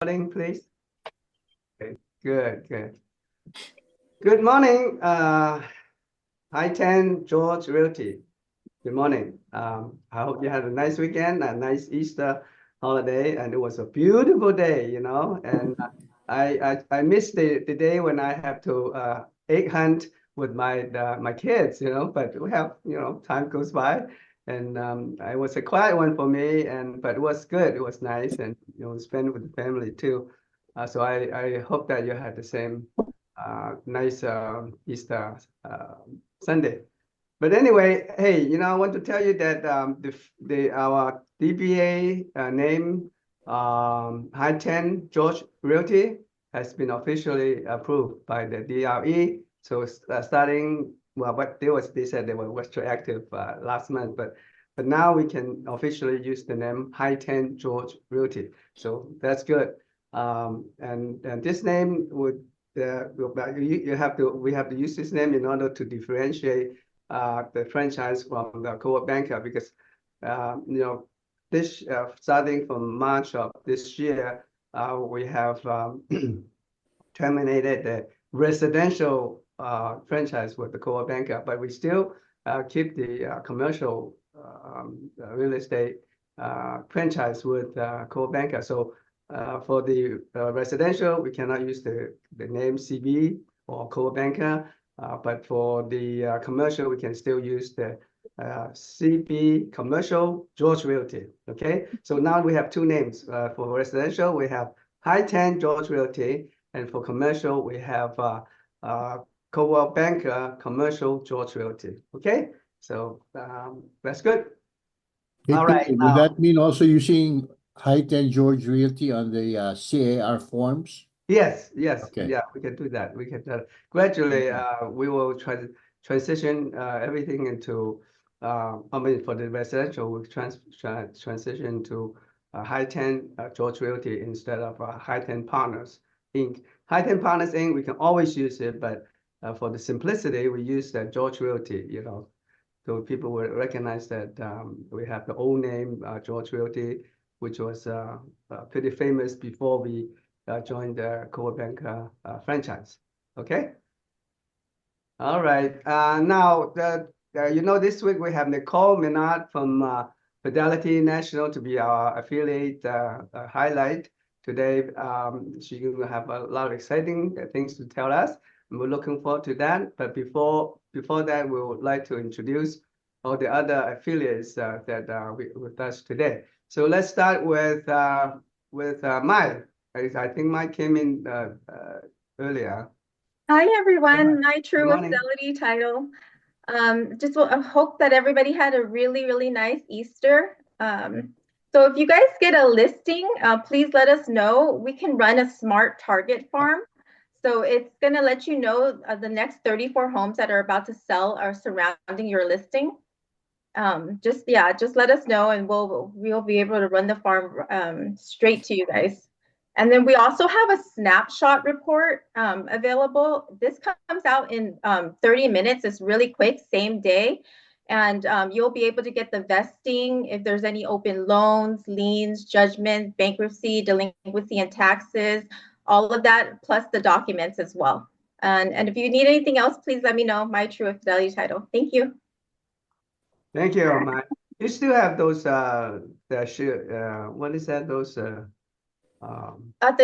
Morning, please. Okay, good. Good morning, HTGR George Realty. Good morning. I hope you had a nice weekend, a nice Easter holiday, and it was a beautiful day, And I missed the day when I have to egg hunt with my kids, But we have, time goes by, and it was a quiet one for me, but it was good. It was nice, and spend with the family too. So I hope that you had the same nice Easter Sunday. But anyway, hey, I want to tell you that our DBA name, HTGR George Realty, has been officially approved by the DRE. So starting, well, what they said they were retroactive last month, but now we can officially use the name HTGR George Realty. So that's good. And this name would we have to use this name in order to differentiate the franchise from the co-op banker, because this starting from March of this year, we have terminated the residential franchise with the co-op banker, but we still keep the commercial real estate franchise with co-op banker. So for the residential, we cannot use the name CB or co-op banker. But for the commercial, we can still use the CB Commercial George Realty. Okay, so now we have two names. For residential, we have HTGR George Realty, and for commercial, we have Co-op Banker Commercial George Realty. Okay, so that's good. All right. Would that mean also using HTGR George Realty on the CAR forms? Yes. Okay. Yeah, we can do that. We can gradually. We will transition everything into. I mean, for the residential, we'll transition to HTGR George Realty instead of HTGR Partners Inc. HTGR Partners Inc. We can always use it, but for the simplicity, we use George Realty. So people will recognize that we have the old name George Realty, which was pretty famous before we joined the co-op banker franchise. Okay. All right. Now, this week we have Nicole Minard from Fidelity National to be our affiliate highlight today. She will have a lot of exciting things to tell us. And we're looking forward to that. But before that, we would like to introduce all the other affiliates that with us today. So let's start with Mai. I think Mike came in earlier. Hi, everyone. My true Fidelity title. Just hope that everybody had a really, really nice Easter. So if you guys get a listing, please let us know. We can run a smart target farm. So it's going to let you know the next 34 homes that are about to sell are surrounding your listing. Just let us know, and we'll be able to run the farm straight to you guys. And then we also have a snapshot report available. This comes out in 30 minutes. It's really quick, same day. And you'll be able to get the vesting, if there's any open loans, liens, judgments, bankruptcy, delinquency, and taxes, all of that, plus the documents as well. And if you need anything else, please let me know. My true Fidelity title. Thank you. Thank you, Mike. You still have those, what is that, those... the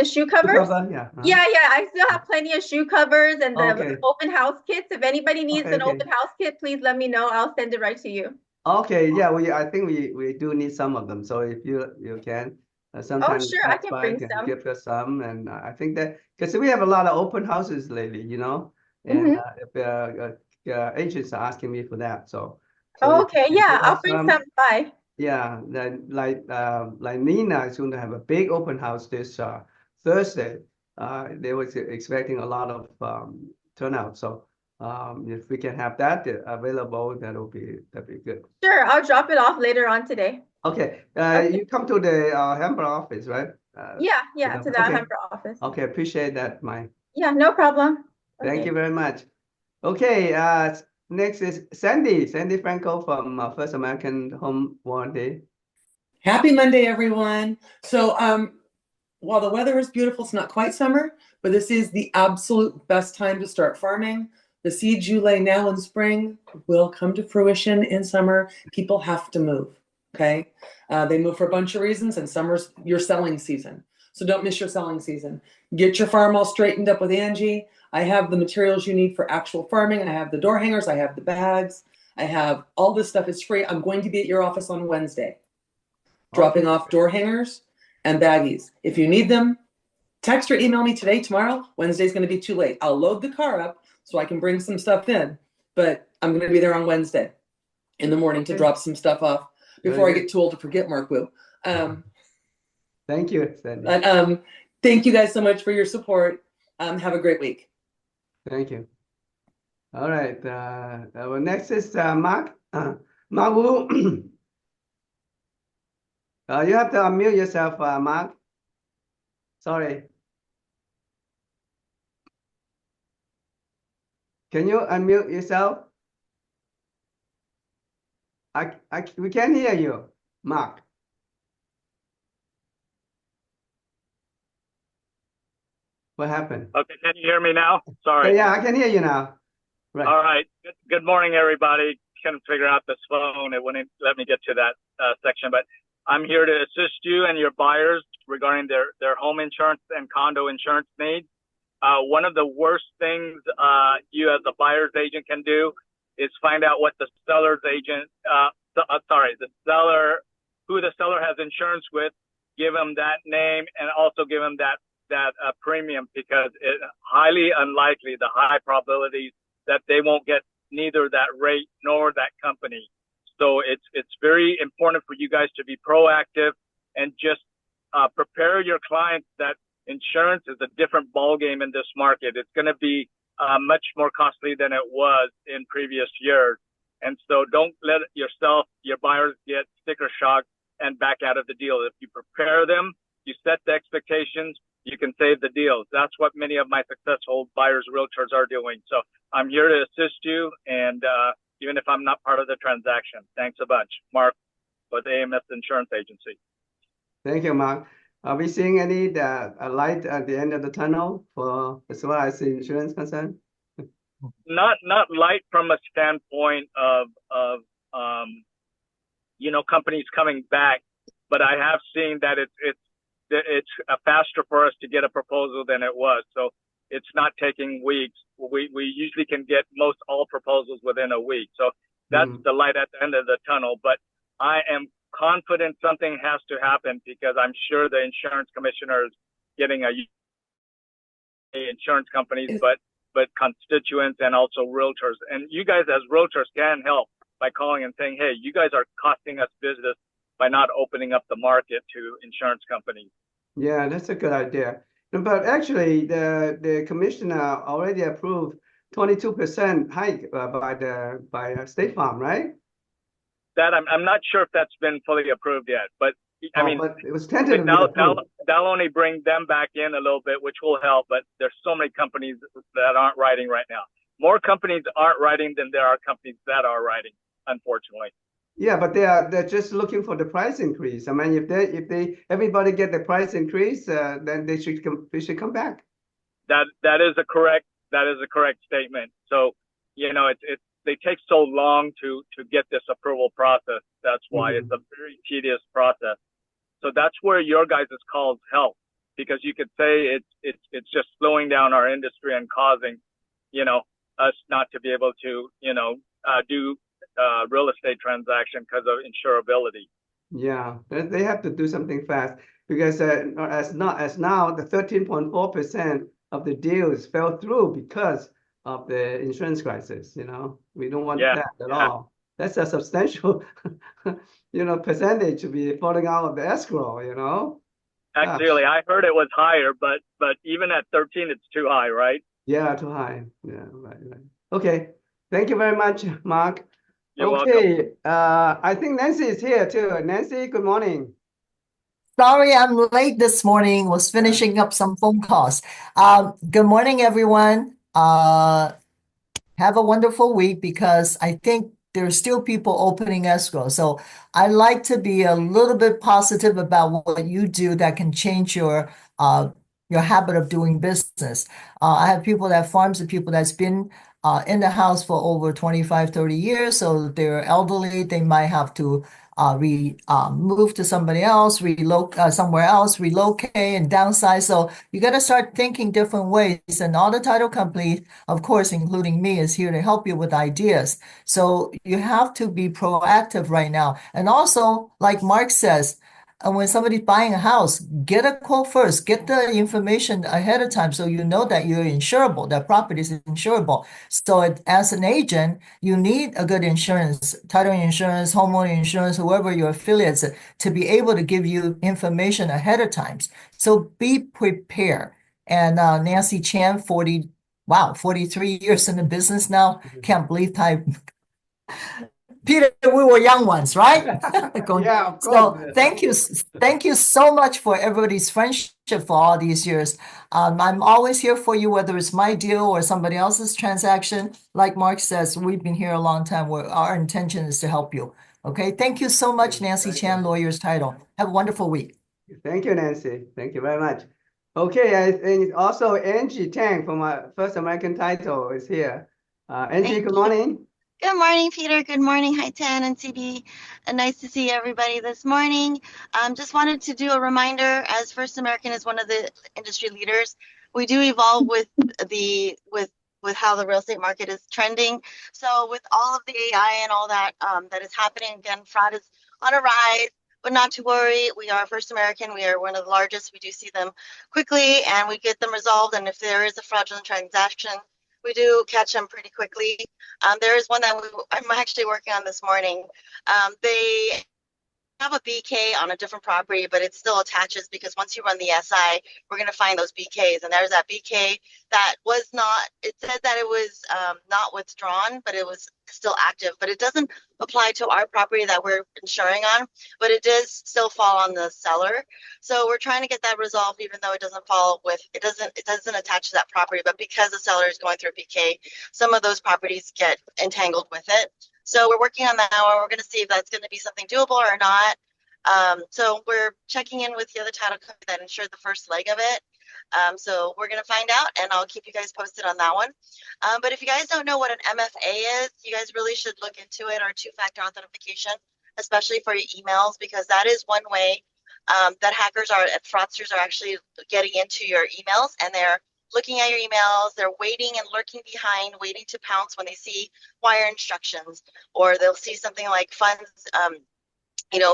shoe covers? Yeah. Yeah, I still have plenty of shoe covers and the open house kits. If anybody needs an open house kit, please let me know. I'll send it right to you. Okay, yeah, I think we do need some of them. So if you can, sometimes sure, I can bring some. Give us some, and I think that because we have a lot of open houses lately, and agents are asking me for that. So okay, yeah, I'll bring some by. Yeah, like Nina is going to have a big open house this Thursday. They was expecting a lot of turnout. So if we can have that available, that'd be good. Sure, I'll drop it off later on today. Okay. You come to the Hamburg office, right? Yeah, to the Hamburg office. Okay, appreciate that, Mike. Yeah, no problem. Thank you very much. Okay, next is Sandy Franco from First American Home Warranty. Happy Monday, everyone. So while the weather is beautiful, it's not quite summer, but this is the absolute best time to start farming. The seeds you lay now in spring will come to fruition in summer. People have to move, okay? They move for a bunch of reasons, and summer's your selling season. So don't miss your selling season. Get your farm all straightened up with Angie. I have the materials you need for actual farming. I have the door hangers. I have the bags. I have all this stuff. It's free. I'm going to be at your office on Wednesday, dropping off door hangers and baggies. If you need them, text or email me today, tomorrow. Wednesday's going to be too late. I'll load the car up so I can bring some stuff in, but I'm going to be there on Wednesday in the morning to drop some stuff off before I get too old to forget, Mark Wu. Thank you, Sandy. Thank you guys so much for your support. Have a great week. Thank you. All right. Our next is Mark. Mark Wu. You have to unmute yourself, Mark. Sorry. Can you unmute yourself? We can't hear you, Mark. What happened? Okay, can you hear me now? Sorry. Yeah, I can hear you now. Right. All right. Good morning, everybody. Couldn't figure out this phone. It wouldn't let me get to that section, but I'm here to assist you and your buyers regarding their home insurance and condo insurance needs. One of the worst things you as a buyer's agent can do is find out what the seller's agent, who the seller has insurance with, give them that name and also give them that premium, because it's highly unlikely, the high probability that they won't get neither that rate nor that company. So it's very important for you guys to be proactive and just prepare your clients that insurance is a different ballgame in this market. It's going to be much more costly than it was in previous years. And so don't let yourself, your buyers get sticker shock and back out of the deal. If you prepare them, you set the expectations, you can save the deals. That's what many of my successful buyers, realtors are doing. So I'm here to assist you, and even if I'm not part of the transaction. Thanks a bunch. Mark with AMS Insurance Agency. Thank you, Mark. Are we seeing any a light at the end of the tunnel for as far as the insurance concerned? Not light from a standpoint of companies coming back, but I have seen that it's faster for us to get a proposal than it was. So it's not taking weeks. We usually can get most all proposals within a week. So that's the light at the end of the tunnel. But I am confident something has to happen, because I'm sure the insurance commissioner is getting insurance companies, but constituents and also realtors. And you guys as realtors can help by calling and saying, hey, you guys are costing us business by not opening up the market to insurance companies. Yeah, that's a good idea. But actually, the commissioner already approved 22% hike by State Farm, right? That I'm not sure if that's been fully approved yet, but I mean, but it was tentatively that'll only bring them back in a little bit, which will help. But there's so many companies that aren't writing right now. More companies aren't writing than there are companies that are writing, unfortunately. Yeah, but they're just looking for the price increase. I mean, if everybody get the price increase, then they should come back. That is a correct statement. So they take so long to get this approval process. That's why it's a very tedious process. So that's where your guys' calls help, because you could say it's just slowing down our industry and causing us not to be able to do real estate transaction because of insurability. Yeah, they have to do something fast, because as now the 13.4% of the deals fell through because of the insurance crisis. We don't want that at all. That's a substantial percentage to be falling out of the escrow. Actually, I heard it was higher, but even at 13, it's too high, right? Yeah, too high. Yeah, right. Okay, thank you very much, Mark. You're welcome. I think Nancy is here too. Nancy, good morning. Sorry, I'm late this morning. Was finishing up some phone calls. Good morning, everyone. Have a wonderful week, because I think there's still people opening escrow. So I like to be a little bit positive about what you do that can change your your habit of doing business. I have people that farms and people that's been in the house for over 25, 30 years. So they're elderly, they might have to move to somebody else, somewhere else, relocate and downsize. So you got to start thinking different ways. And all the title companies, of course, including me, is here to help you with ideas. So you have to be proactive right now. And also, like Mark says, when somebody's buying a house, get a quote first, get the information ahead of time so you know that you're insurable, that property is insurable. So as an agent, you need a good insurance, title insurance, homeowner insurance, whoever your affiliates, to be able to give you information ahead of time. So be prepared. And Nancy Chan, 43 years in the business now. Can't believe time. Peter, we were young ones, right? Yeah, of So course. thank you so much for everybody's friendship for all these years. I'm always here for you, whether it's my deal or somebody else's transaction. Like Mark says, we've been here a long time. Our intention is to help you. Okay, thank you so much, Nancy Thank Chan, you. Lawyer's Title. Have a wonderful week. Thank you, Nancy. Thank you very much. Okay, I think also Angie Tang from First American Title is here. Angie, Thank good you. morning. Good morning, Peter. Good morning, Hi-Ten and CB. Nice to see everybody this morning. Just wanted to do a reminder, as First American is one of the industry leaders, we do evolve with with how the real estate market is trending. So with all of the AI and all that that is happening, again, fraud is on a rise, but not to worry. We are First American. We are one of the largest. We do see them quickly and we get them resolved. And if there is a fraudulent transaction, we do catch them pretty quickly. There is one that I'm actually working on this morning. They have a BK on a different property, but it still attaches because once you run the SI, we're going to find those BKs. And there's that BK that was not, it said that it was not withdrawn, but it was still active. But it doesn't apply to our property that we're insuring on, but it does still fall on the seller. So we're trying to get that resolved, even though it doesn't fall with, it doesn't attach to that property. But because the seller is going through a BK, some of those properties get entangled with it. So we're working on that now, and we're going to see if that's going to be something doable or not. So we're checking in with the other title company that insured the first leg of it. So we're going to find out, and I'll keep you guys posted on that one. But if you guys don't know what an MFA is, you guys really should look into it, or two-factor authentication, especially for your emails, because that is one way that hackers and fraudsters are actually getting into your emails, and they're looking at your emails, they're waiting and lurking behind, waiting to pounce when they see wire instructions, or they'll see something like funds,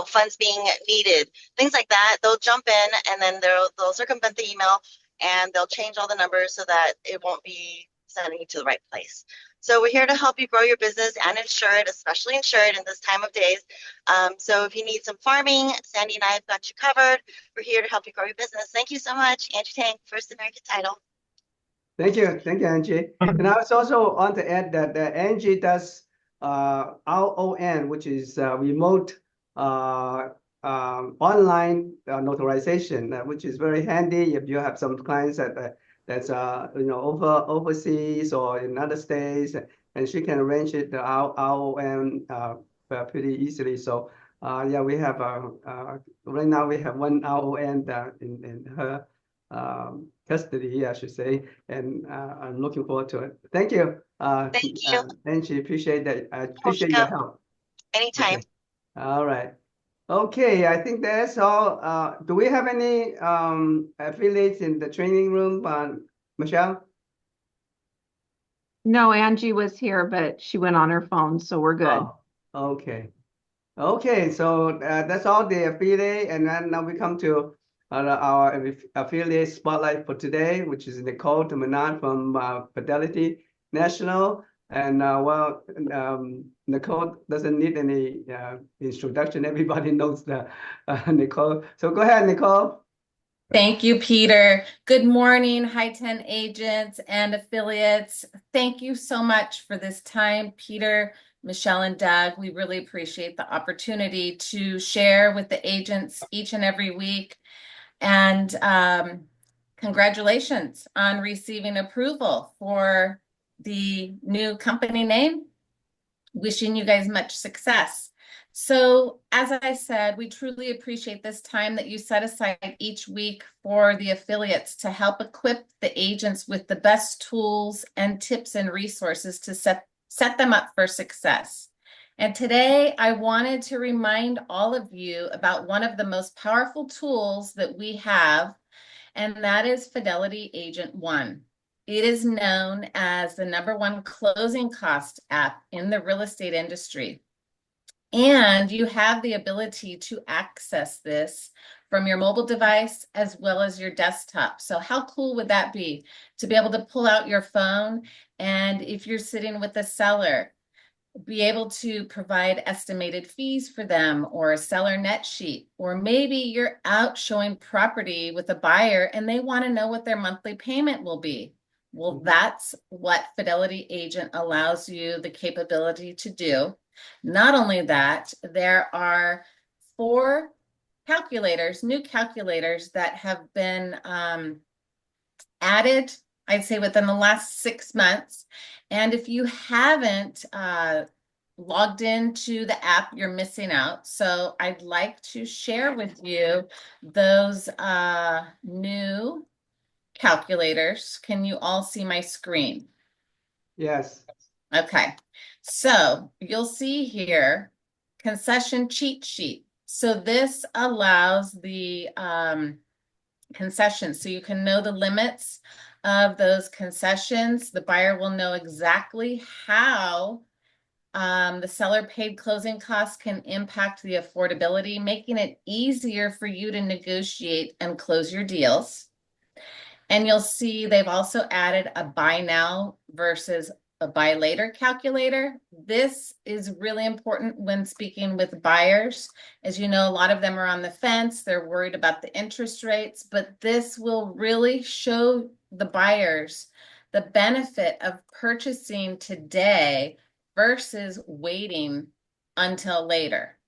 funds being needed, things like that. They'll jump in and then they'll circumvent the email and they'll change all the numbers so that it won't be sending you to the right place. So we're here to help you grow your business and insure it, especially insure it in this time of days. So if you need some farming, Sandy and I have got you covered. We're here to help you grow your business. Thank you so much. Angie Tang, First American Title. Thank you, Angie. And I was also want to add that Angie does RON, which is remote online notarization, which is very handy if you have some clients that's overseas or in other states, and she can arrange it the RON pretty easily. So yeah, we have right now we have one RON in her custody, I should say, and I'm looking forward to it. Thank you. Thank you. Angie, appreciate that. I appreciate your help. Anytime. Okay. All right. Okay, I think that's all. Do we have any affiliates in the training room, Michelle? No, Angie was here, but she went on her phone, so we're good. Oh, okay. Okay, so that's all the affiliate, and then now we come to our affiliate spotlight for today, which is Nicole Manat from Fidelity National. And Nicole doesn't need any introduction. Everybody knows Nicole. So go ahead, Nicole. Thank you, Peter. Good morning, Hi-Ten agents and affiliates. Thank you so much for this time, Peter, Michelle, and Doug. We really appreciate the opportunity to share with the agents each and every week. And congratulations on receiving approval for the new company name. Wishing you guys much success. So as I said, we truly appreciate this time that you set aside each week for the affiliates to help equip the agents with the best tools and tips and resources to set them up for success. And today I wanted to remind all of you about one of the most powerful tools that we have, and that is Fidelity Agent One. It is known as the #1 closing cost app in the real estate industry. And you have the ability to access this from your mobile device as well as your desktop. So how cool would that be to be able to pull out your phone, and if you're sitting with a seller, be able to provide estimated fees for them, or a seller net sheet, or maybe you're out showing property with a buyer and they want to know what their monthly payment will be. Well, that's what Fidelity Agent allows you the capability to do. Not only that, there are 4 calculators, new calculators that have been added, I'd say within the last 6 months. And if you haven't logged into the app, you're missing out. So I'd like to share with you those new calculators. Can you all see my screen? Yes. Okay, so you'll see here, concession cheat sheet. So this allows the concessions, so you can know the limits of those concessions. The buyer will know exactly how the seller paid closing costs can impact the affordability, making it easier for you to negotiate and close your deals. And you'll see they've also added a buy now versus a buy later calculator. This is really important when speaking with buyers. As you know, a lot of them are on the fence. They're worried about the interest rates, but this will really show the buyers the benefit of purchasing today versus waiting until later.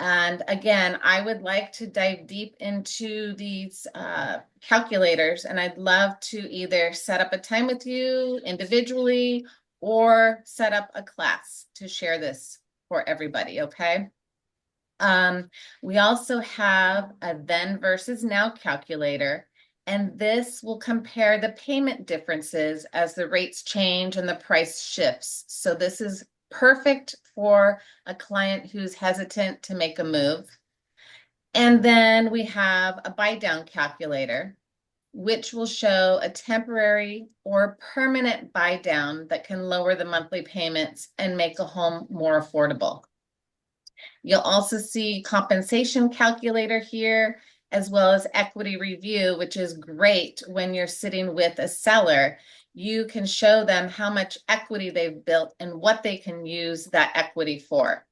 And again, I would like to dive deep into these calculators, and I'd love to either set up a time with you individually or set up a class to share this for everybody, okay? We also have a then versus now calculator, and this will compare the payment differences as the rates change and the price shifts. So this is perfect for a client who's hesitant to make a move. And then we have a buy down calculator, which will show a temporary or permanent buy down that can lower the monthly payments and make a home more affordable. You'll also see compensation calculator here, as well as equity review, which is great when you're sitting with a seller. You can show them how much equity they've built and what they can use that equity for.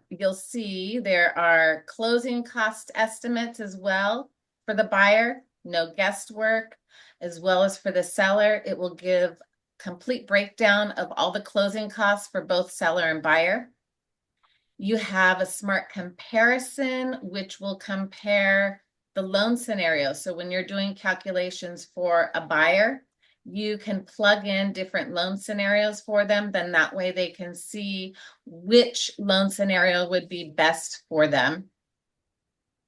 You'll see there are closing cost estimates as well for the buyer, no guesswork, as well as for the seller. It will give complete breakdown of all the closing costs for both seller and buyer. You have a smart comparison, which will compare the loan scenario. So when you're doing calculations for a buyer, you can plug in different loan scenarios for them. Then that way they can see which loan scenario would be best for them.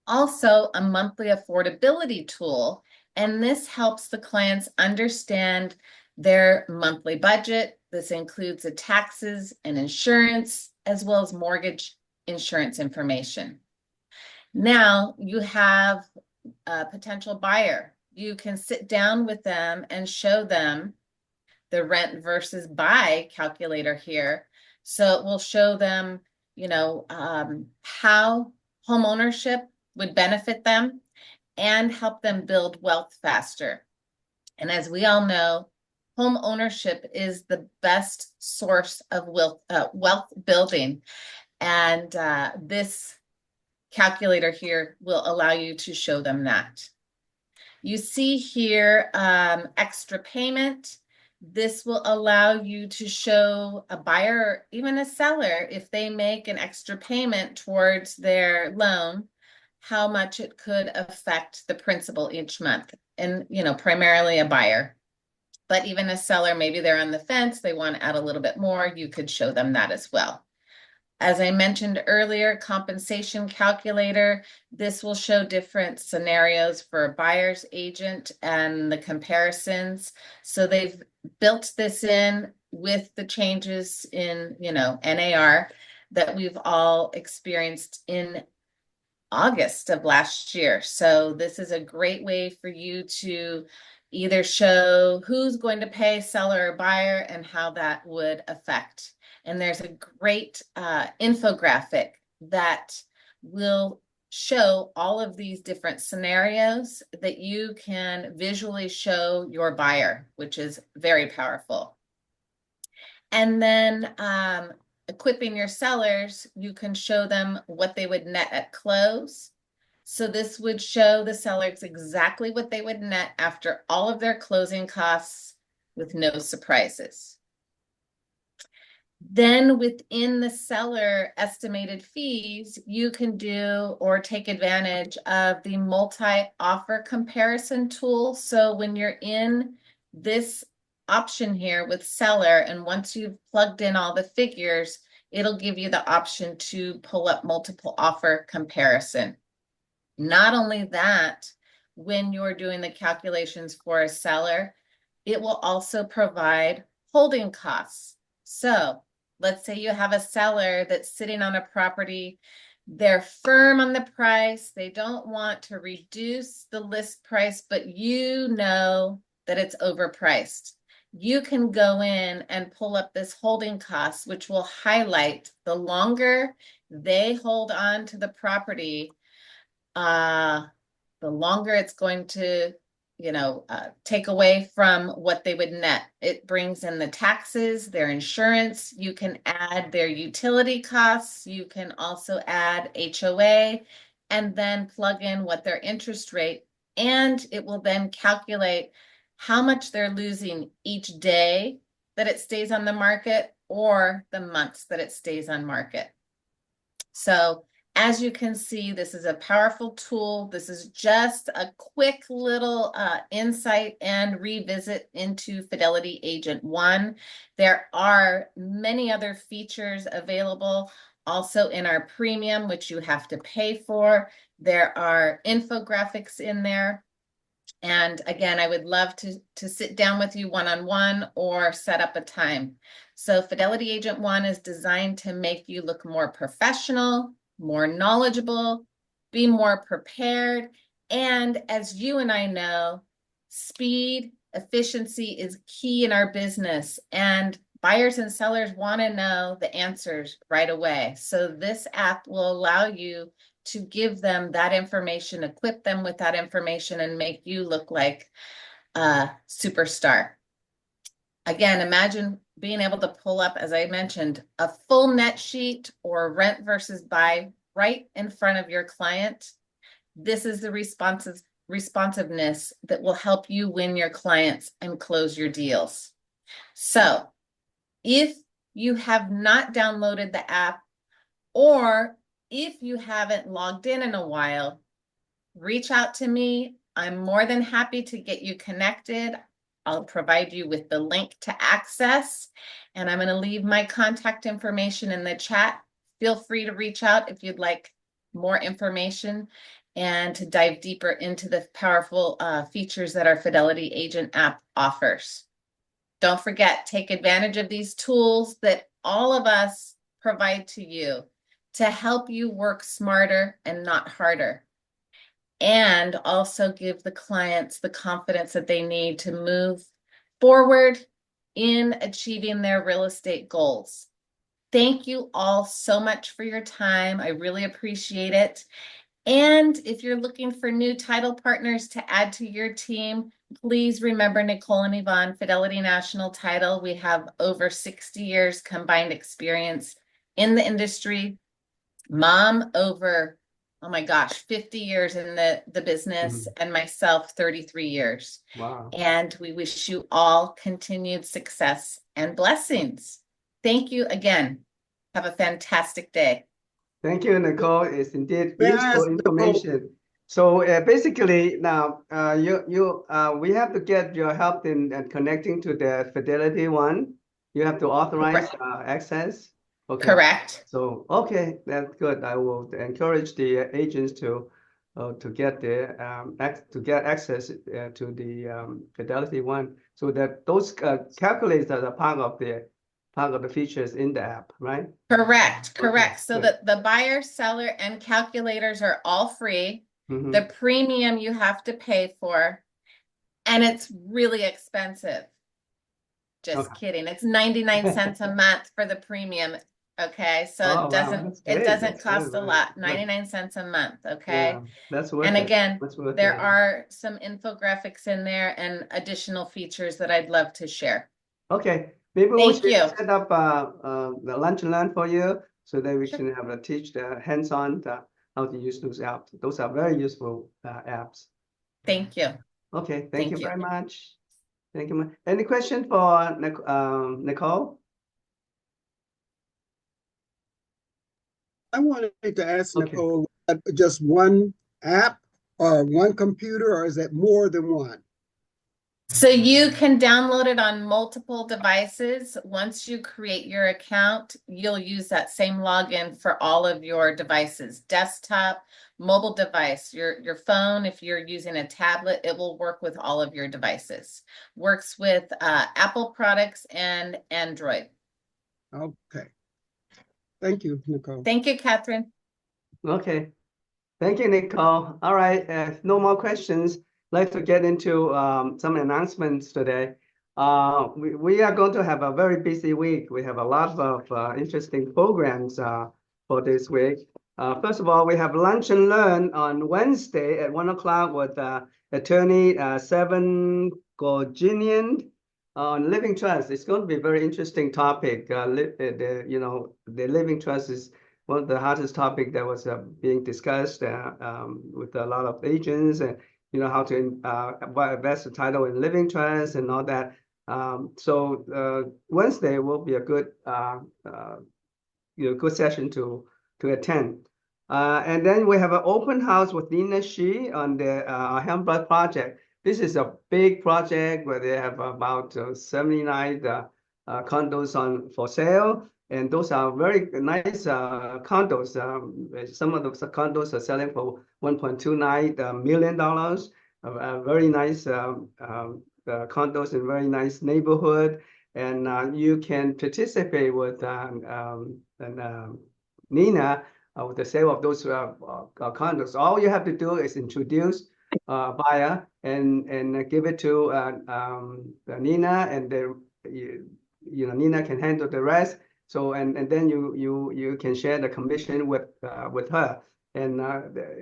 Also, a monthly affordability tool, and this helps the clients understand their monthly budget. This includes the taxes and insurance, as well as mortgage insurance information. Now you have a potential buyer. You can sit down with them and show them the rent versus buy calculator here. So it will show them, you know, how home ownership would benefit them and help them build wealth faster. And as we all know, home ownership is the best source of wealth building. And this calculator here will allow you to show them that. You see here extra payment. This will allow you to show a buyer or even a seller, if they make an extra payment towards their loan, how much it could affect the principal each month. And, you know, primarily a buyer. But even a seller, maybe they're on the fence, they want to add a little bit more, you could show them that as well. As I mentioned earlier, compensation calculator, this will show different scenarios for a buyer's agent and the comparisons. So they've built this in with the changes in, NAR that we've all experienced in August of last year. So this is a great way for you to either show who's going to pay, seller or buyer, and how that would affect. And there's a great infographic that will show all of these different scenarios that you can visually show your buyer, which is very powerful. And then equipping your sellers, you can show them what they would net at close. So this would show the sellers exactly what they would net after all of their closing costs with no surprises. Then within the seller estimated fees, you can do or take advantage of the multi-offer comparison tool. So when you're in this option here with seller, and once you've plugged in all the figures, it'll give you the option to pull up multiple offer comparison. Not only that, when you're doing the calculations for a seller, it will also provide holding costs. So let's say you have a seller that's sitting on a property, they're firm on the price, they don't want to reduce the list price, but you know that it's overpriced. You can go in and pull up this holding cost, which will highlight the longer they hold on to the property, the longer it's going to, take away from what they would net. It brings in the taxes, their insurance. You can add their utility costs. You can also add HOA and then plug in what their interest rate, and it will then calculate how much they're losing each day that it stays on the market or the months that it stays on market. So as you can see, this is a powerful tool. This is just a quick little insight and revisit into Fidelity Agent One. There are many other features available also in our premium, which you have to pay for. There are infographics in there. And again, I would love to sit down with you one-on-one or set up a time. So Fidelity Agent One is designed to make you look more professional, more knowledgeable, be more prepared. And as you and I know, speed, efficiency is key in our business. And buyers and sellers want to know the answers right away. So this app will allow you to give them that information, equip them with that information, and make you look like a superstar. Again, imagine being able to pull up, as I mentioned, a full net sheet or rent versus buy right in front of your client. This is the responsiveness that will help you win your clients and close your deals. So if you have not downloaded the app, or if you haven't logged in a while, reach out to me. I'm more than happy to get you connected. I'll provide you with the link to access, and I'm going to leave my contact information in the chat. Feel free to reach out if you'd like more information and to dive deeper into the powerful features that our Fidelity Agent app offers. Don't forget, take advantage of these tools that all of us provide to you to help you work smarter and not harder, and also give the clients the confidence that they need to move forward in achieving their real estate goals. Thank you all so much for your time. I really appreciate it. And if you're looking for new title partners to add to your team, please remember Nicole and Yvonne, Fidelity National Title. We have over 60 years combined experience in the industry. Mom over, oh my gosh, 50 years in the business, and myself 33 years. Wow. And we wish you all continued success and blessings. Thank you again. Have a fantastic day. Thank you, Nicole. It's indeed May I ask useful Nicole- information. So basically now we have to get your help in connecting to the Fidelity one. You have to authorize access. Okay. Correct. So okay, that's good. I will encourage the agents to get the to get access to the Fidelity one, so that those calculators are part of the features in the app, right? Correct. Okay, So good. the buyer, seller, and calculators are all free. Mhm. The premium you have to pay for, and it's really expensive. Just Okay. kidding. It's 99 cents a month for the premium. Okay, so Oh, it wow, doesn't that's it great. doesn't That's cost a very lot. good. 99 cents a month. Yeah, Okay. that's worth And it. again, That's worth there it. are some infographics in there and additional features that I'd love to share. Okay, maybe we Thank should you. set up the lunch and learn for you, so that we Sure. can have teach the hands-on how to use those apps. Those are very useful apps. Thank you. Okay, thank Thank you you. very much. Thank you. Any question for Nicole? I wanted to ask Okay. Nicole, just one app or one computer, or is it more than one? So you can download it on multiple devices. Once you create your account, you'll use that same login for all of your devices, desktop, mobile device, your phone. If you're using a tablet, it will work with all of your devices. Works with Apple products and Android. Okay. Thank you, Nicole. Thank you, Catherine. Okay. Thank you, Nicole. All right, no more questions. Like to get into some announcements today. We are going to have a very busy week. We have a lot of interesting programs for this week. First of all, we have lunch and learn on Wednesday at 1 o'clock with attorney Seven Gorginian on living trust. It's going to be a very interesting topic. The living trust is one of the hottest topic that was being discussed with a lot of agents, and how to invest the title in living trust and all that. So Wednesday will be a good good session to attend. And then we have an open house with Nina Shi on the Helmblood project. This is a big project where they have about 79 condos for sale. And those are very nice condos. Some of the condos are selling for $1.29 million. Very nice condos in very nice neighborhood. And you can participate with Nina with the sale of those condos. All you have to do is introduce buyer and give it to Nina, and then Nina can handle the rest. So and then you can share the commission with her, and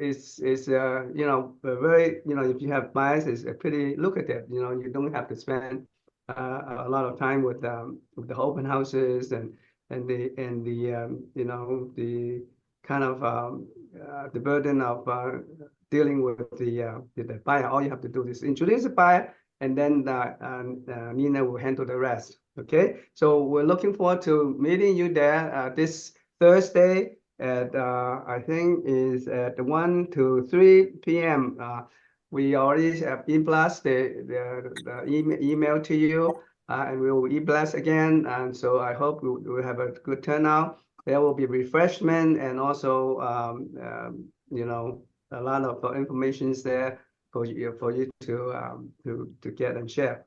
it's very if you have buyers, it's pretty lucrative. You don't have to spend a lot of time with the open houses and the kind of the burden of dealing with the buyer. All you have to do is introduce the buyer, and then Nina will handle the rest. Okay, so we're looking forward to meeting you there this Thursday at I think is at 1 to 3 p.m. We already have e-blast the email to you, and we will e-blast again. And so I hope we will have a good turnout. There will be refreshment and also a lot of information there for you to get and share.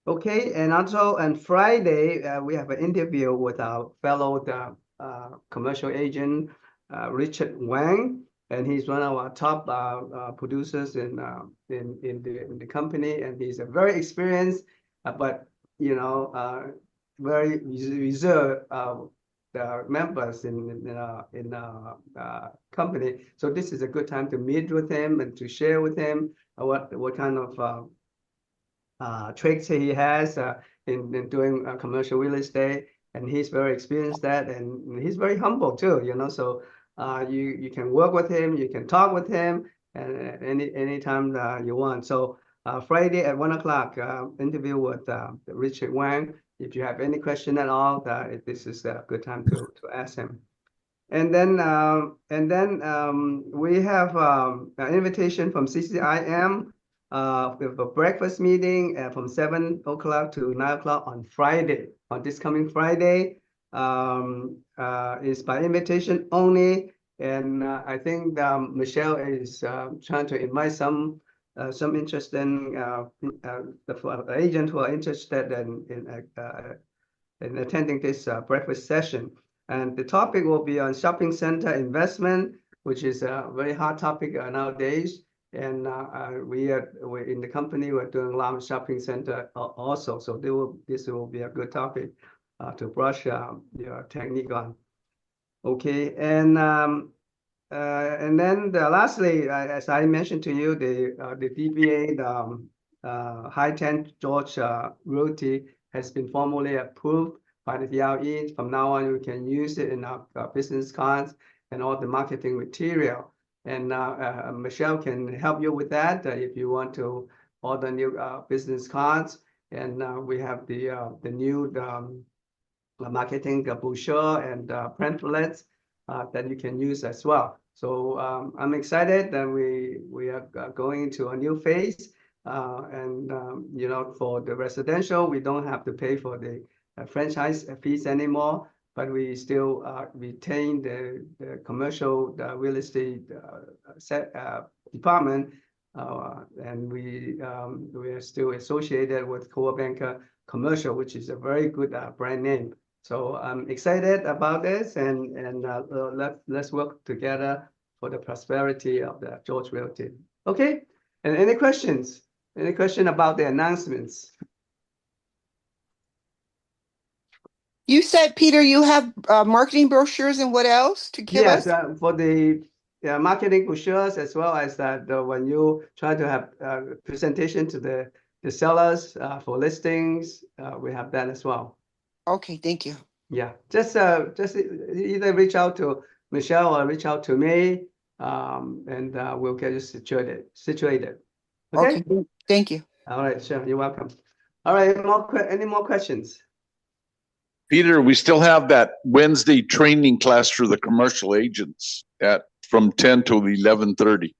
Okay, and also on Friday, we have an interview with our fellow commercial agent, Richard Wang, and he's one of our top producers in the company, and he's a very experienced, but very reserved members in company. So this is a good time to meet with him and to share with him what kind of tricks he has in doing commercial real estate, and he's very experienced that, and he's very humble too. So you can work with him, you can talk with him, and anytime you want. So Friday at 1 o'clock, interview with Richard Wang. If you have any question at all, this is a good time to ask him. And then we have an invitation from CCIM with a breakfast meeting from 7 o'clock to 9 o'clock on Friday, on this coming Friday. Is by invitation only. And I think Michelle is trying to invite some interested the agent who are interested in attending this breakfast session. And the topic will be on shopping center investment, which is a very hot topic nowadays. And we in the company, we're doing a lot of shopping center also. So this will be a good topic to brush your technique on. Okay, and then lastly, as I mentioned to you, the DBA, High10 George Realty has been formally approved by the DRE. From now on, we can use it in our business cards and all the marketing material. And Michelle can help you with that if you want to order new business cards. And we have the new marketing brochure and pamphlets that you can use as well. So I'm excited that we are going into a new phase. And you know, for the residential, we don't have to pay for the franchise fees anymore, but we still retain the commercial real estate department, and we are still associated with Coldwell Banker Commercial, which is a very good brand name. So I'm excited about this, and let's work together for the prosperity of the George Realty. Okay, and any questions? Any question about the announcements? You said, Peter, you have marketing brochures and what else to give us? Yes, for the marketing brochures, as well as when you try to have presentation to the sellers for listings, we have that as well. Okay, thank you. Yeah, just either reach out to Michelle or reach out to me, and we'll get you situated. Okay? Thank you. All right, sure, you're welcome. All right, any more questions? Peter, we still have that Wednesday training class for the commercial agents from 10 to 11:30.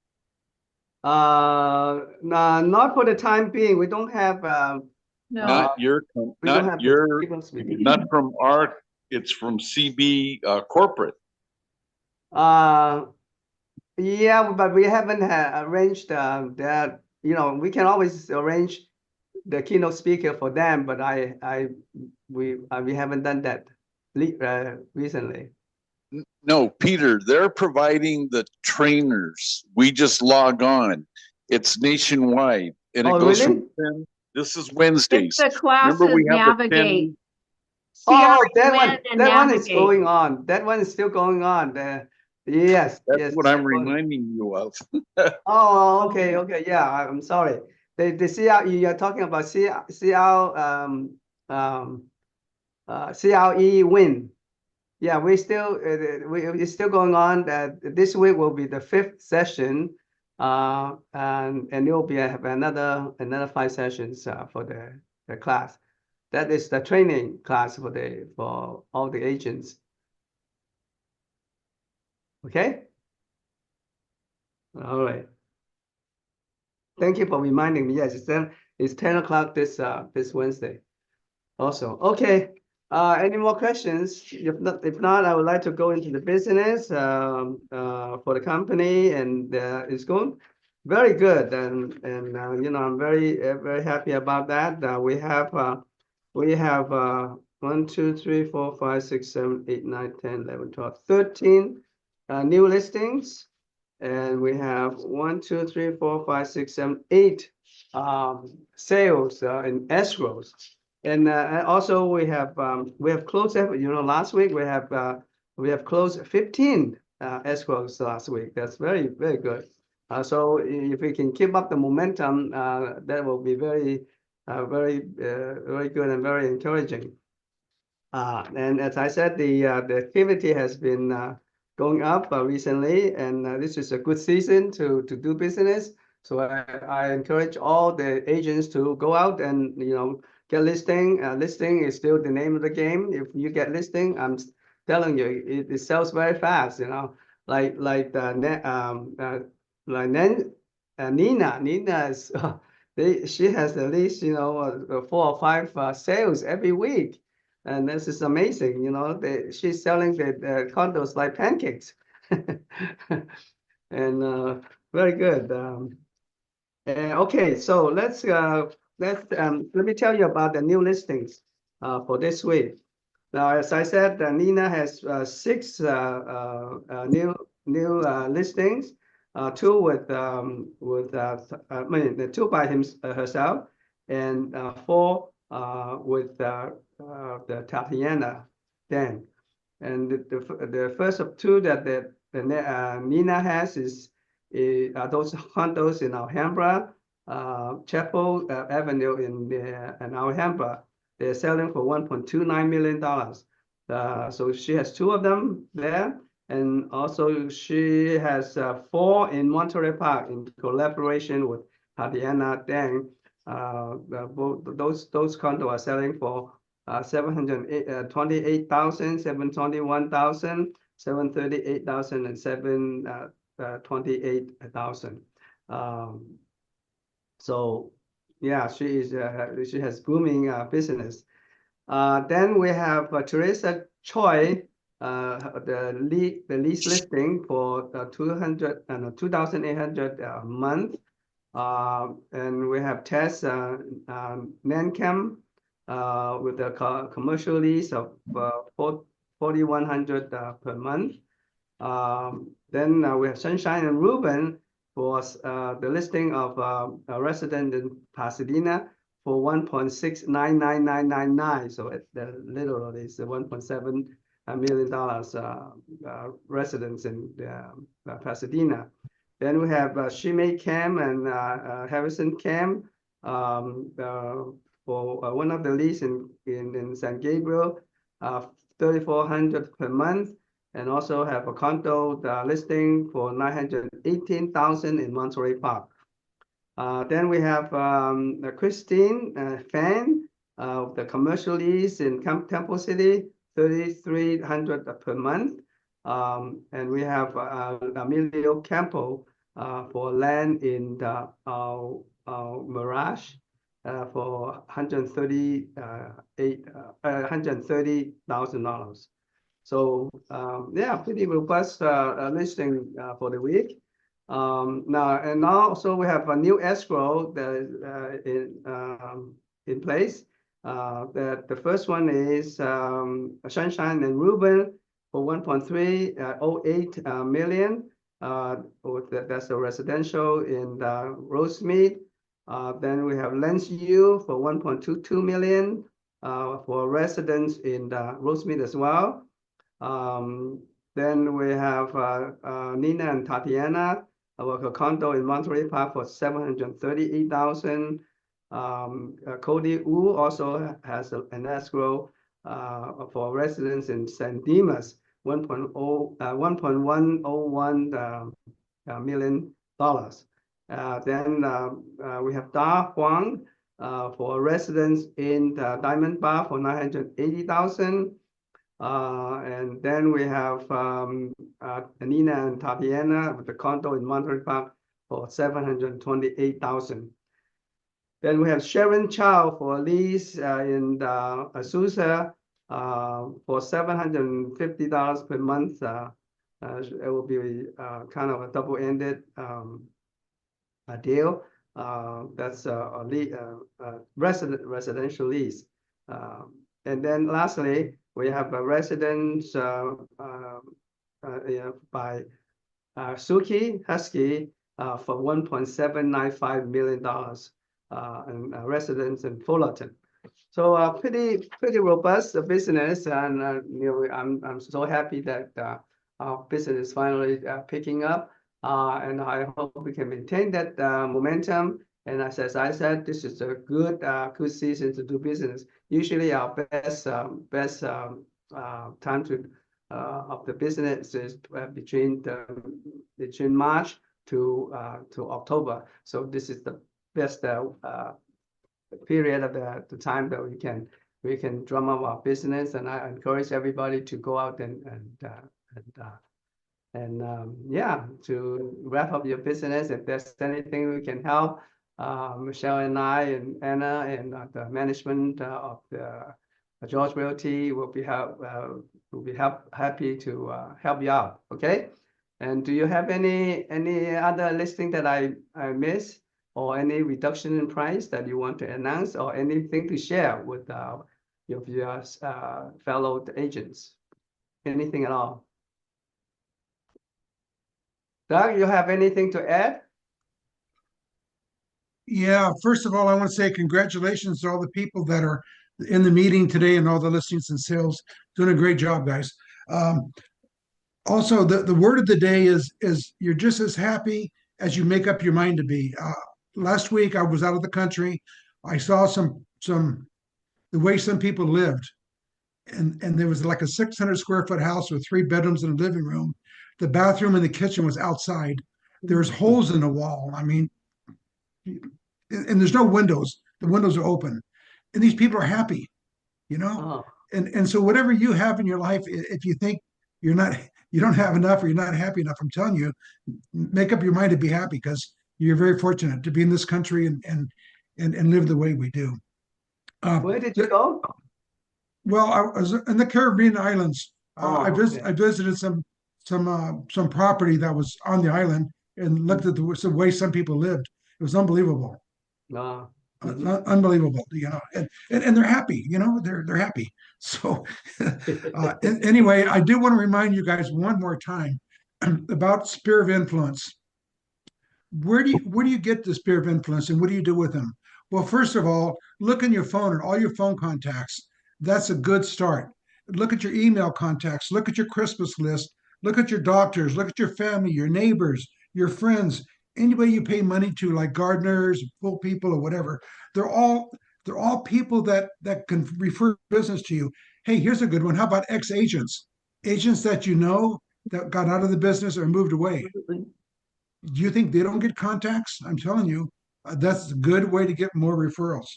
No, not for the time being. We don't have. No. Not from our. It's from CB corporate. Yeah, but we haven't arranged that. You know, we can always arrange the keynote speaker for them, but we haven't done that recently. No, Peter, they're providing the trainers. We just log on. It's nationwide, and it goes really? from 10. This is Wednesdays. It's the classes Navigate. Oh, that one is going on. That one is still going on. Yes, that's what I'm reminding you of. Oh, okay, yeah. I'm sorry. The CR, you're talking about CRE win. Yeah, it's still going on. This week will be the 5th session, and it will be have another 5 sessions for the class. That is the training class for all the agents. Okay. All right. Thank you for reminding me. Yes, it's 10 o'clock this Wednesday. Also, okay. Any more questions? If not, I would like to go into the business for the company, and it's going very good, and you know, I'm very happy about that. We have 1, 2, 3, 4, 5, 6, 7, 8, 9, 10, 11, 12, 13 new listings, and we have 1, 2, 3, 4, 5, 6, 7, 8 sales in escrows. And also we have closed, you know, last week we have closed 15 escrows last week. That's very good. So if we can keep up the momentum, that will be very good and very encouraging. And as I said, the activity has been going up recently, and this is a good season to do business. So I encourage all the agents to go out and, you know, get listing. Listing is still the name of the game. If you get listing, telling you, it sells very fast. You know, like Nina is she has at least 4 or 5 sales every week, and this is amazing. You know, she's selling the condos like pancakes, and very good. Okay, so let me tell you about the new listings for this week. Now, as I said, Nina has 6 new listings, 2 with I mean the 2 by herself, and 4 with the Tatiana Dan. And the first of 2 that Nina has are those condos in Alhambra, Chapel Avenue in Alhambra. They're selling for $1.29 million. So she has 2 of them there. And also she has 4 in Monterey Park in collaboration with Tatiana Deng. Those condos are selling for $728,000, $721,000, $738,000, and $728,000. So yeah, she has booming business. Then we have Teresa Choi, the lease listing for 2,800 a month. And we have Tess Nancam with a commercial lease of 4,100 per month. Then we have Sunshine and Ruben for the listing of a resident in Pasadena for $1.699999. So literally it's $1.7 million residents in Pasadena. Then we have Shimei Cam and Harrison Cam for one of the lease in San Gabriel, 3,400 per month, and also have a condo listing for $918,000 in Monterey Park. Then we have Christine Fan, the commercial lease in Temple City, 3,300 per month. And we have Emilio Campo for land in the Mirage for $130,000. So yeah, pretty robust listing for the week. Now also we have a new escrow that in place. The first one is Sunshine and Ruben for 1.308 million. That's a residential in Rosemead. Then we have Lens U for 1.22 million for residents in Rosemead as well. Then we have Nina and Tatiana, a condo in Monterey Park for $738,000. Cody Wu also has an escrow for residents in San Dimas, $1.101 million. Then we have Da Huang for residents in the Diamond Bar for $980,000. And then we have Nina and Tatiana with the condo in Monterey Park for $728,000. Then we have Sharon Chow for a lease in Azusa for $750 per month. It will be kind of a double-ended deal. That's a residential lease. And then lastly, we have a residence by Suki Husky for $1.795 million. And residents in Fullerton. So pretty robust business, and I'm so happy that our business is finally picking up, and I hope we can maintain that momentum. And as I said, this is a good season to do business. Usually, our best time to of the business is between March to October. So this is the best period of the time that we can we can drum up our business. And I encourage everybody to go out and yeah, to wrap up your business. If there's anything we can help, Michelle and I and Anna and the management of the George Realty will be happy to help you out. Okay. And do you have any other listing that I missed, or any reduction in price that you want to announce, or anything to share with your fellow agents? Anything at all? Doug, you have anything to add? Yeah, first of all, I want to say congratulations to all the people that are in the meeting today and all the listings and sales. Doing a great job, guys. Also, the word of the day is you're just as happy as you make up your mind to be. Last week I was out of the country. I saw some the way some people lived, and there was like a 600 square foot house with 3 bedrooms and a living room. The bathroom and the kitchen was outside. There's holes in the wall. I mean, and there's no windows. The windows are open, and these people are happy, you know. And so whatever you have in your life, if you think you don't have enough or you're not happy enough, I'm telling you, make up your mind to be happy, because you're very fortunate to be in this country and live the way we do. Where did you go? Well, I was in the Caribbean islands. I visited some property that was on the island and looked at the way some people lived. It was unbelievable. Unbelievable, you know, and they're happy, you know, they're happy. So anyway, I do want to remind you guys one more time about sphere of influence. Where do you get the sphere of influence, and what do you do with them? Well, first of all, look in your phone and all your phone contacts. That's a good start. Look at your email contacts, look at your Christmas list, look at your doctors, look at your family, your neighbors, your friends, anybody you pay money to, like gardeners, pool people, or whatever. They're all people that can refer business to you. Hey, here's a good one. How about ex-agents? Agents that you know that got out of the business or moved away. Do you think they don't get contacts? I'm telling you, that's a good way to get more referrals.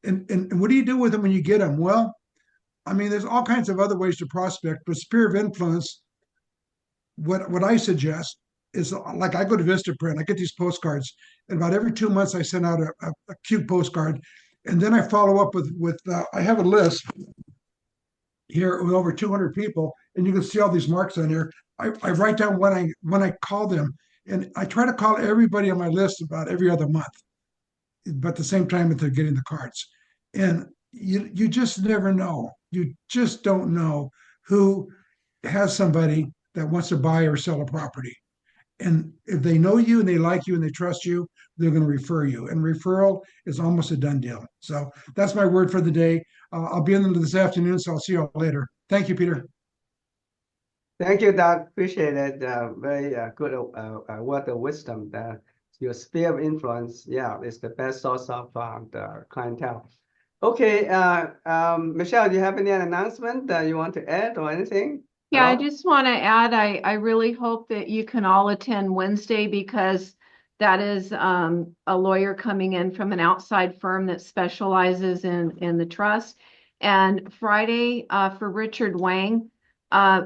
And what do you do with them when you get them? Well, I mean, there's all kinds of other ways to prospect, but sphere of influence, what I suggest is, like, I go to Vistaprint, I get these postcards, and about every 2 months I send out a cute postcard, and then I follow up with I have a list here with over 200 people, and you can see all these marks on there. I write down when I call them, and I try to call everybody on my list about every other month, but at the same time that they're getting the cards. And you just never know. You just don't know who has somebody that wants to buy or sell a property. And if they know you and they like you and they trust you, they're going to refer you. And referral is almost a done deal. So that's my word for the day. I'll be in them this afternoon, so I'll see you all later. Thank you, Peter. Thank you, Doug. Appreciate it. Very good word of wisdom. Your sphere of influence, yeah, is the best source of the clientele. Okay, Michelle, do you have any announcement that you want to add or anything? Yeah, I just want to add, I really hope that you can all attend Wednesday, because that is a lawyer coming in from an outside firm that specializes in the trust. And Friday for Richard Wang,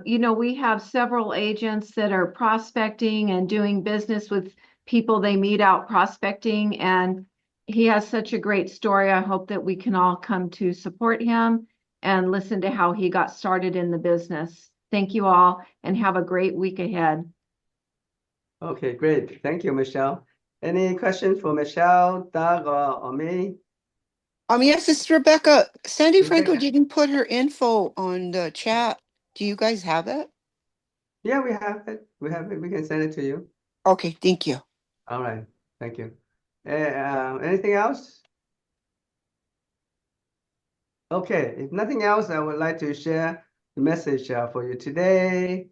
you know, we have several agents that are prospecting and doing business with people they meet out prospecting, and he has such a great story. I hope that we can all come to support him and listen to how he got started in the business. Thank you all, and have a great week ahead. Okay, great. Thank you, Michelle. Any questions for Michelle, Doug, or me? Yes, it's Rebecca. Sandy Franco didn't put her info on the chat. Do you guys have it? Yeah, we have it. We can send it to you. Okay, thank you. All right, thank you. Anything else? Okay, if nothing else, I would like to share the message for you today.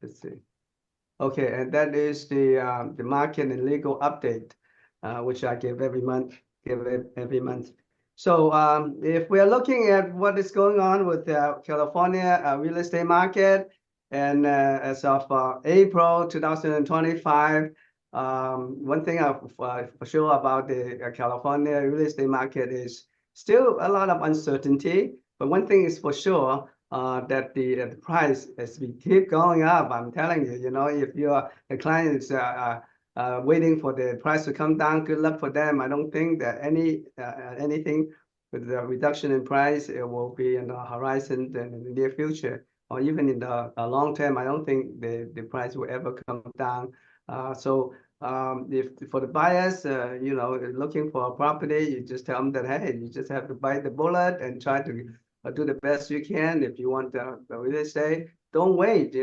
Let's see. Okay, and that is the market and legal update, which I give every month. So if we are looking at what is going on with the California real estate market, and as of April 2025, one thing for sure about the California real estate market is still a lot of uncertainty. But one thing is for sure, that the price as we keep going up. I'm telling you, if the client is waiting for the price to come down, good luck for them. I don't think that anything with the reduction in price, it will be in the horizon in the near future, or even in the long term. I don't think the price will ever come down. So if for the buyers, looking for a property, you just tell them that, hey, you just have to bite the bullet and try to do the best you can. If you want the real estate, don't wait.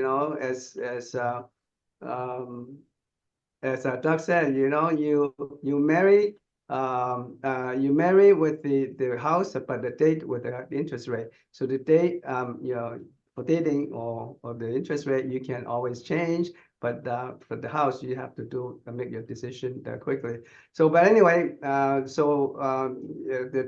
As Doug said, you marry with the house, but the date with the interest rate. So the date, for dating or the interest rate, you can always change. But for the house, you have to make your decision quickly. So, but anyway, the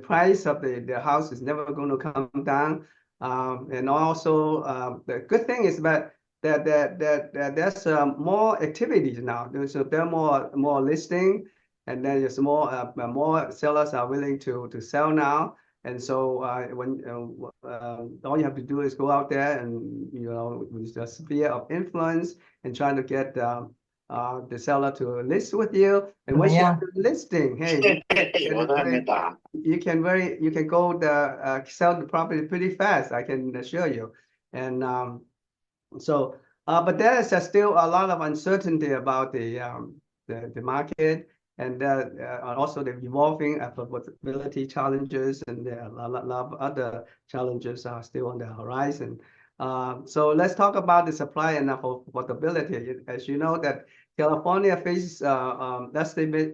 price of the house is never going to come down. And also, the good thing is that there's more activities now. So there are more listing, and then there's more sellers are willing to sell now. And so when all you have to do is go out there and with the sphere of influence and trying to get the seller to list with you. And once you have the listing, hey, you can go sell the property pretty fast. I can assure you. And so, but there is still a lot of uncertainty about the market, and also the evolving affordability challenges, and there are a lot of other challenges are still on the horizon. So let's talk about the supply and affordability. As you know, that California faces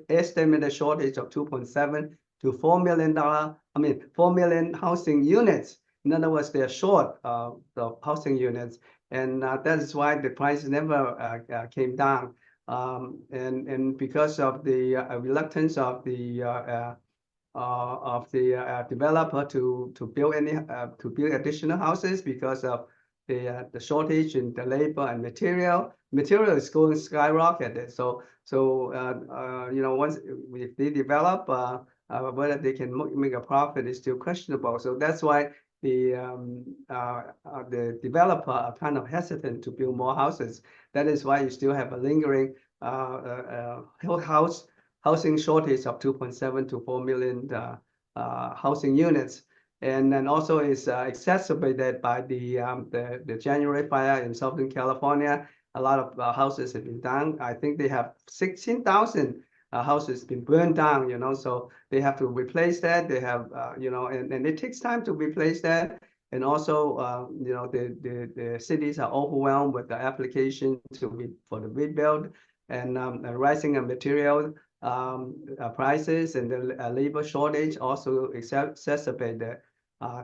estimated shortage of 2.7 to $4 million housing units. In other words, they're short of housing units. And that is why the price never came down. And because of the reluctance of the developer to build additional houses because of the shortage in the labor and material. Material is going skyrocketed. So once if they develop, whether they can make a profit is still questionable. So that's why the developer are kind of hesitant to build more houses. That is why you still have a lingering housing shortage of 2.7 to 4 million housing units. And then also is exacerbated by the January fire in Southern California. A lot of houses have been down. I think they have 16,000 houses been burned down, so they have to replace that. They have, and it takes time to replace that. And also, the cities are overwhelmed with the application for the rebuild, and rising material prices and the labor shortage also exacerbate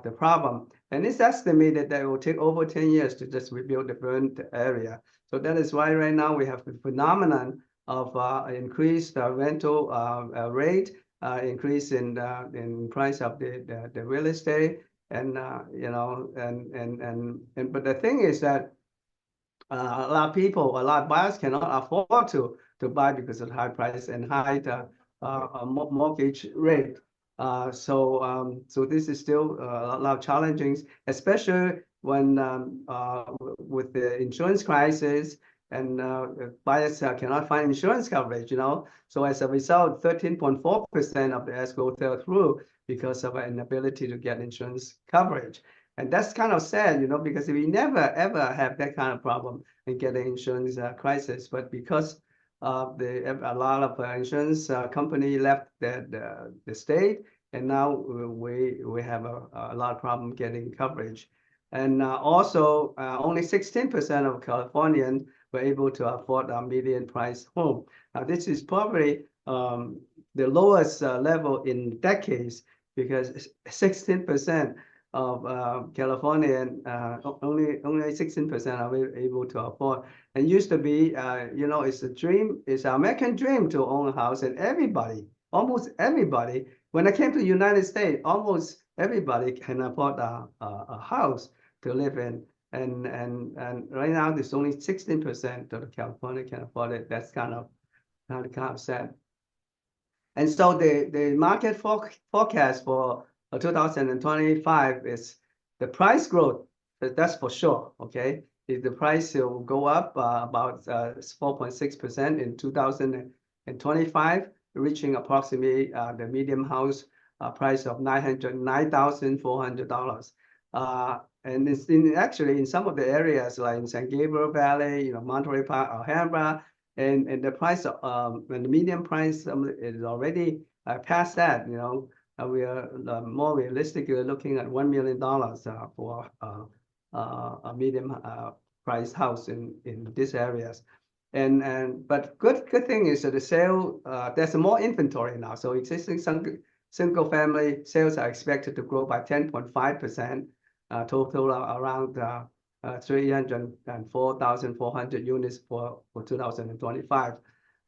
the problem. And it's estimated that it will take over 10 years to just rebuild the burned area. So that is why right now we have the phenomenon of increased rental rate, increase in price of the real estate, and but the thing is that a lot of buyers cannot afford to buy because of high price and high mortgage rate. So this is still a lot of challenges, especially when with the insurance crisis, and buyers cannot find insurance coverage, So as a result, 13.4% of the escrow fell through because of an inability to get insurance coverage. And that's kind of sad, because we never, ever have that kind of problem in getting insurance crisis. But because a lot of insurance company left the state, and now we have a lot of problem getting coverage. And also, only 16% of Californians were able to afford a median price home. Now, this is probably the lowest level in decades, because 16% of Californian, only 16% are able to afford. And used to be, it's a dream, it's an American dream to own a house, and almost everybody, when I came to the United States, almost everybody can afford a house to live in. And right now, there's only 16% of California can afford it. That's kind of kind of sad. And so the market forecast for 2025 is the price growth. That's for sure. Okay, the price will go up about 4.6% in 2025, reaching approximately the medium house price of $909,400. And it's actually in some of the areas like in San Gabriel Valley, Monterey Park, Alhambra, and the price and the median price is already past that. We are more realistically looking at $1 million for a medium price house in these areas. But good thing is that the sale there's more inventory now. So existing single family sales are expected to grow by 10.5%, total around 304,400 units for 2025.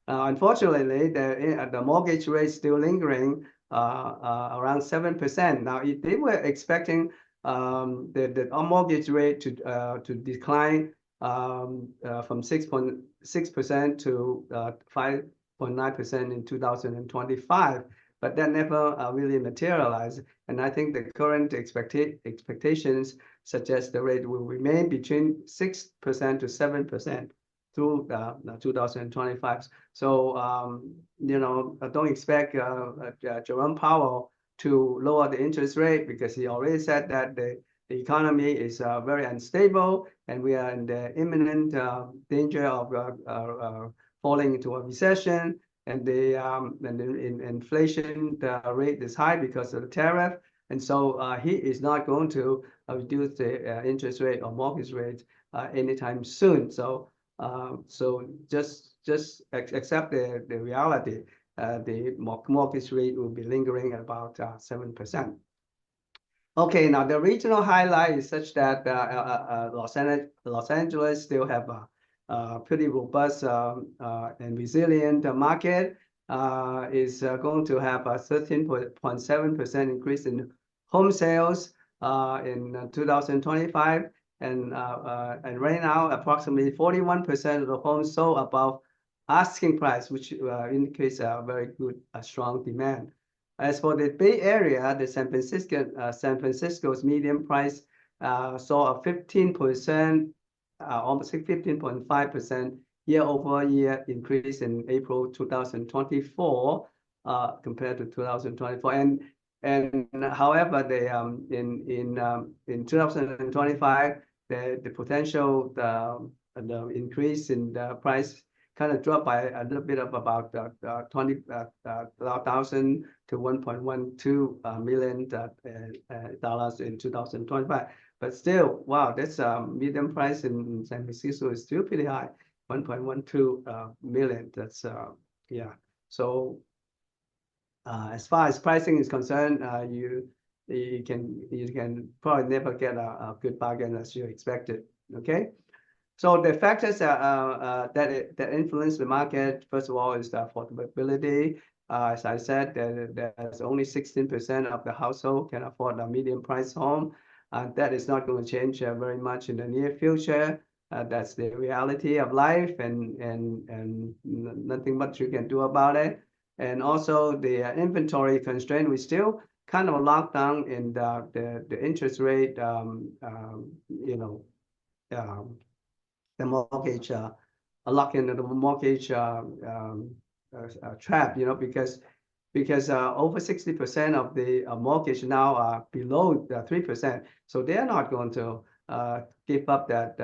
Unfortunately, the mortgage rate is still lingering around 7%. Now, if they were expecting the mortgage rate to decline from 6.6% to 5.9% in 2025, but that never really materialized. And I think the current expectations suggest the rate will remain between 6% to 7% through 2025. So, don't expect Jerome Powell to lower the interest rate, because he already said that the economy is very unstable and we are in the imminent danger of falling into a recession. And the inflation rate is high because of the tariff. And so he is not going to reduce the interest rate or mortgage rate anytime soon. So just accept the reality. The mortgage rate will be lingering at about 7%. Okay, now the regional highlight is such that Los Angeles still have a pretty robust and resilient market. Is going to have a 13.7% increase in home sales in 2025. And right now, approximately 41% of the homes sold above asking price, which indicates a very good, strong demand. As for the Bay Area, the San Francisco's median price saw a 15%, almost 15.5% year-over-year increase in April 2024 compared to 2024. And however, in 2025, the potential the increase in the price kind of dropped by a little bit of about 20,000 to $1.12 million dollars in 2025. But still, wow, that's median price in San Francisco is still pretty high, 1.12 million. That's yeah. So as far as pricing is concerned, you can probably never get a good bargain as you expected. Okay. So the factors that influence the market, first of all, is the affordability. As I said, there's only 16% of the household can afford a medium price home. That is not going to change very much in the near future. That's the reality of life, and nothing much you can do about it. And also the inventory constraint, we still kind of locked down in the interest rate, the mortgage, lock into the mortgage trap, because over 60% of the mortgage now are below 3%. So they're not going to give up that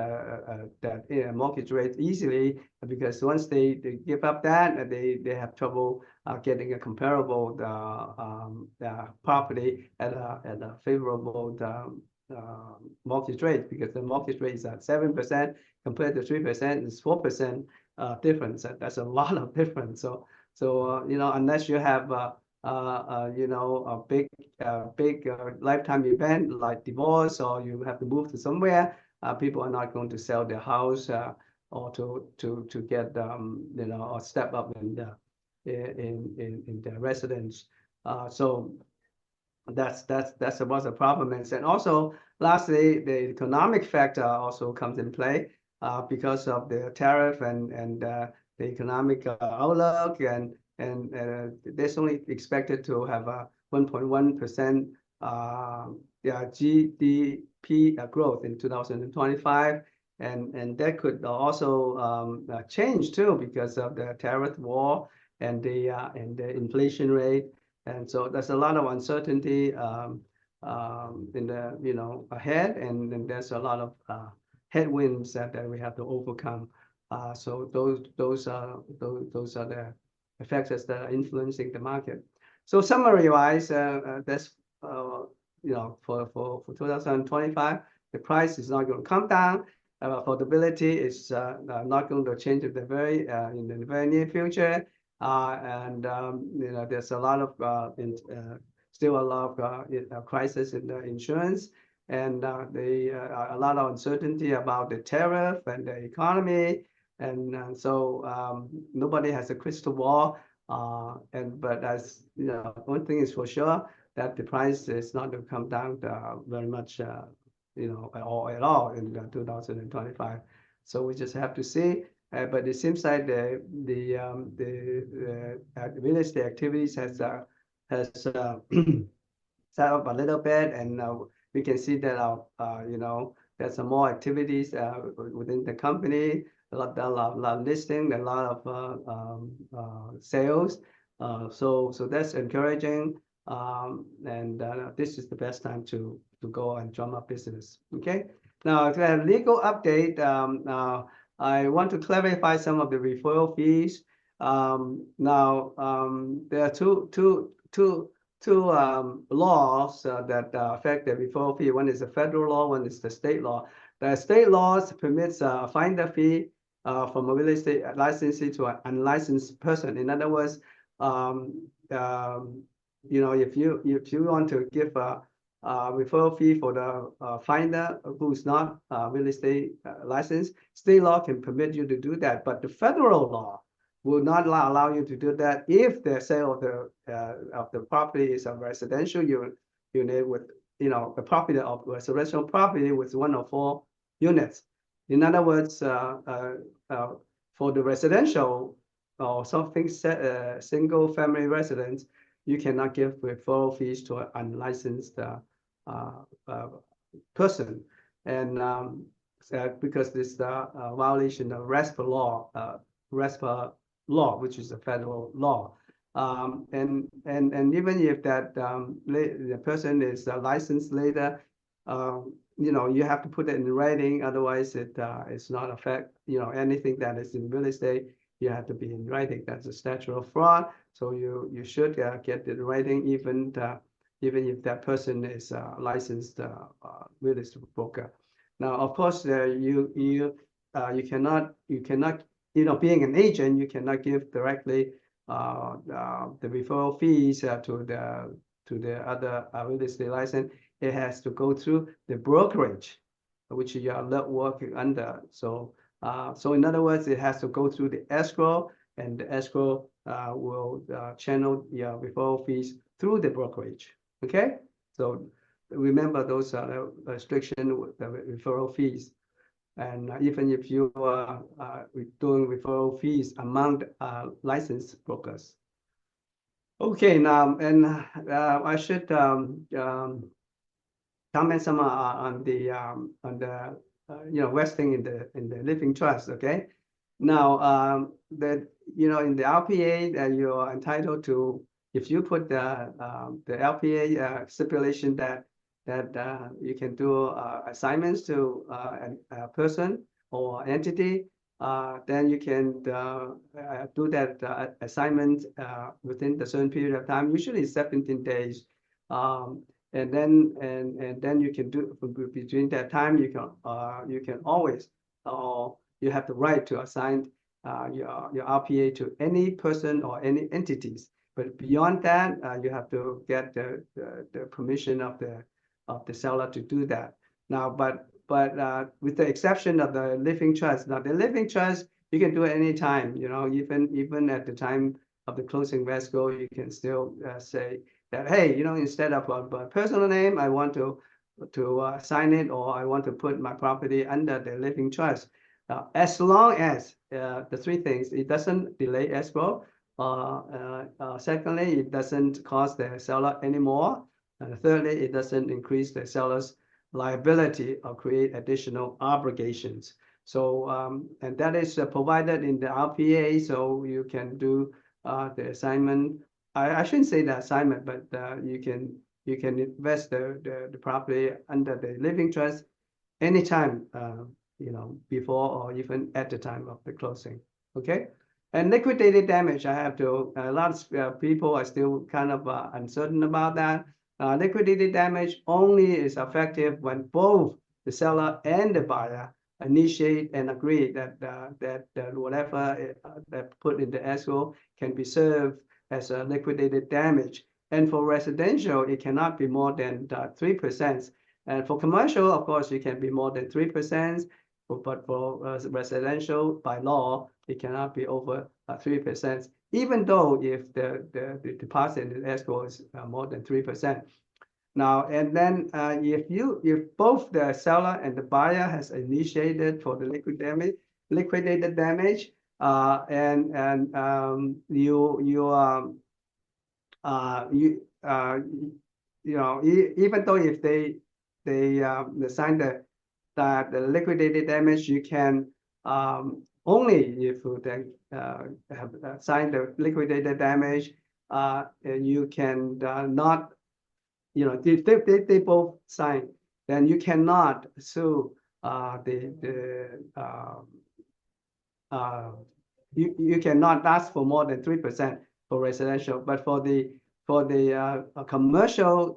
mortgage rate easily, because once they give up that, they have trouble getting a comparable property at a favorable mortgage rate, because the mortgage rate is at 7% compared to 3% is 4% difference. That's a lot of difference. So unless you have a big lifetime event like divorce, or you have to move to somewhere, people are not going to sell their house or to get or step up in their residence. So that's about the problem. And also, lastly, the economic factor also comes in play because of the tariff and economic outlook, and there's only expected to have a 1.1% GDP growth in 2025, and that could also change too because of the tariff war and the inflation rate, and so there's a lot of uncertainty in the ahead, and then there's a lot of headwinds that we have to overcome. So those are the factors that are influencing the market. So summary-wise, that's for 2025, the price is not going to come down. Affordability is not going to change in the very near future, and there's a lot of still a lot of crisis in the insurance, and a lot of uncertainty about the tariff and the economy, and so nobody has a crystal ball. But as one thing is for sure, that the price is not going to come down very much, at all in 2025. So we just have to see. But it seems like the real estate activities has set up a little bit, and we can see that there's some more activities within the company. A lot of listing, a lot of sales. So that's encouraging. And this is the best time to go and drum up business. Okay. Now, to have legal update, I want to clarify some of the referral fees. Now, there are two laws that affect the referral fee. One is the federal law, one is the state law. The state laws permits a finder fee from a real estate licensee to an unlicensed person. In other words, if you want to give a referral fee for the finder who's not real estate licensed, state law can permit you to do that. But the federal law will not allow you to do that if the sale of the property is a residential unit with a property of residential property with 1 or 4 units. In other words, for the residential or something single family residence, you cannot give referral fees to an unlicensed person, and because this is a violation of RESPA law, which is a federal law. And even if that the person is licensed later, you have to put it in writing. Otherwise, it's not affect anything that is in real estate. You have to be in writing. That's a statute of fraud. So you should get it in writing, even if that person is a licensed real estate broker. Now, of course, you cannot being an agent, you cannot give directly the referral fees to the other real estate license. It has to go through the brokerage, which you are not working under. So in other words, it has to go through the escrow, and the escrow will channel your referral fees through the brokerage. Okay, so remember those are the restrictions with the referral fees. And even if you are doing referral fees among licensed brokers. Okay, now, and I should comment some on the vesting in the living trust. Okay, now in the LPA that you are entitled to, if you put the LPA stipulation that you can do assignments to a person or entity, then you can do that assignment within the certain period of time, usually 17 days. And then you can do between that time. You can always you have the right to assign your RPA to any person or any entities. But beyond that, you have to get the permission of the seller to do that. Now, but with the exception of the living trust. Now, the living trust you can do it anytime. Even at the time of the closing escrow, you can still say that, hey, instead of a personal name, I want to sign it, or I want to put my property under the living trust. as long as the three things, it doesn't delay escrow. Secondly, it doesn't cost the seller anymore. And thirdly, it doesn't increase the seller's liability or create additional obligations. So, and that is provided in the RPA, so you can do the assignment. I shouldn't say the assignment, but you can invest the property under the living trust anytime, before or even at the time of the closing. Okay. And liquidated damage, I have to, a lot of people are still kind of uncertain about that. Liquidated damage only is effective when both the seller and the buyer initiate and agree that whatever that put in the escrow can be served as a liquidated damage. And for residential, it cannot be more than 3%. And for commercial, of course, it can be more than 3%. But for residential, by law, it cannot be over 3%, even though if the deposit in the escrow is more than 3%. Now, and then if both the seller and the buyer has initiated for the liquidated damage, even though if they sign the liquidated damage, you can only if they have signed the liquidated damage, you can not, they both sign, then you cannot sue you cannot ask for more than 3% for residential, but for the commercial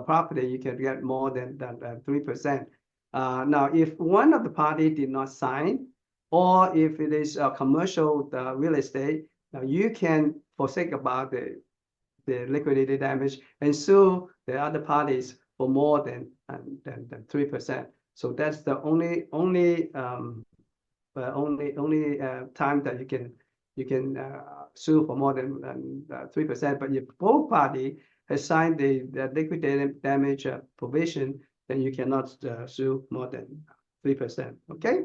property, you can get more than 3%. Now, if one of the party did not sign, or if it is a commercial real estate, you can forsake about the liquidated damage and sue the other parties for more than 3%. So that's the only time that you can sue for more than 3%. But if both parties has signed the liquidated damage provision, then you cannot sue more than 3%. Okay,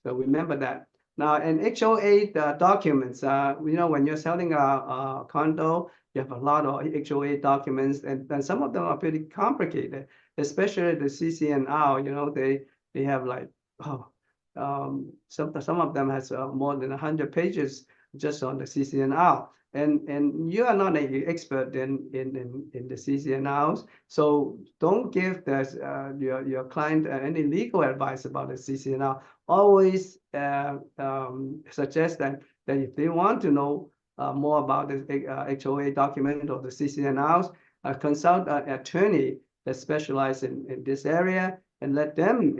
so remember that. Now, an HOA documents. When you're selling a condo, you have a lot of HOA documents, and some of them are pretty complicated, especially the CC&R. They have like some of them has more than 100 pages just on the CC&R. And you are not an expert in the CC&Rs, so don't give your client any legal advice about the CC&R. Always suggest that if they want to know more about the HOA document or the CC&Rs, consult an attorney that specializes in this area, and let him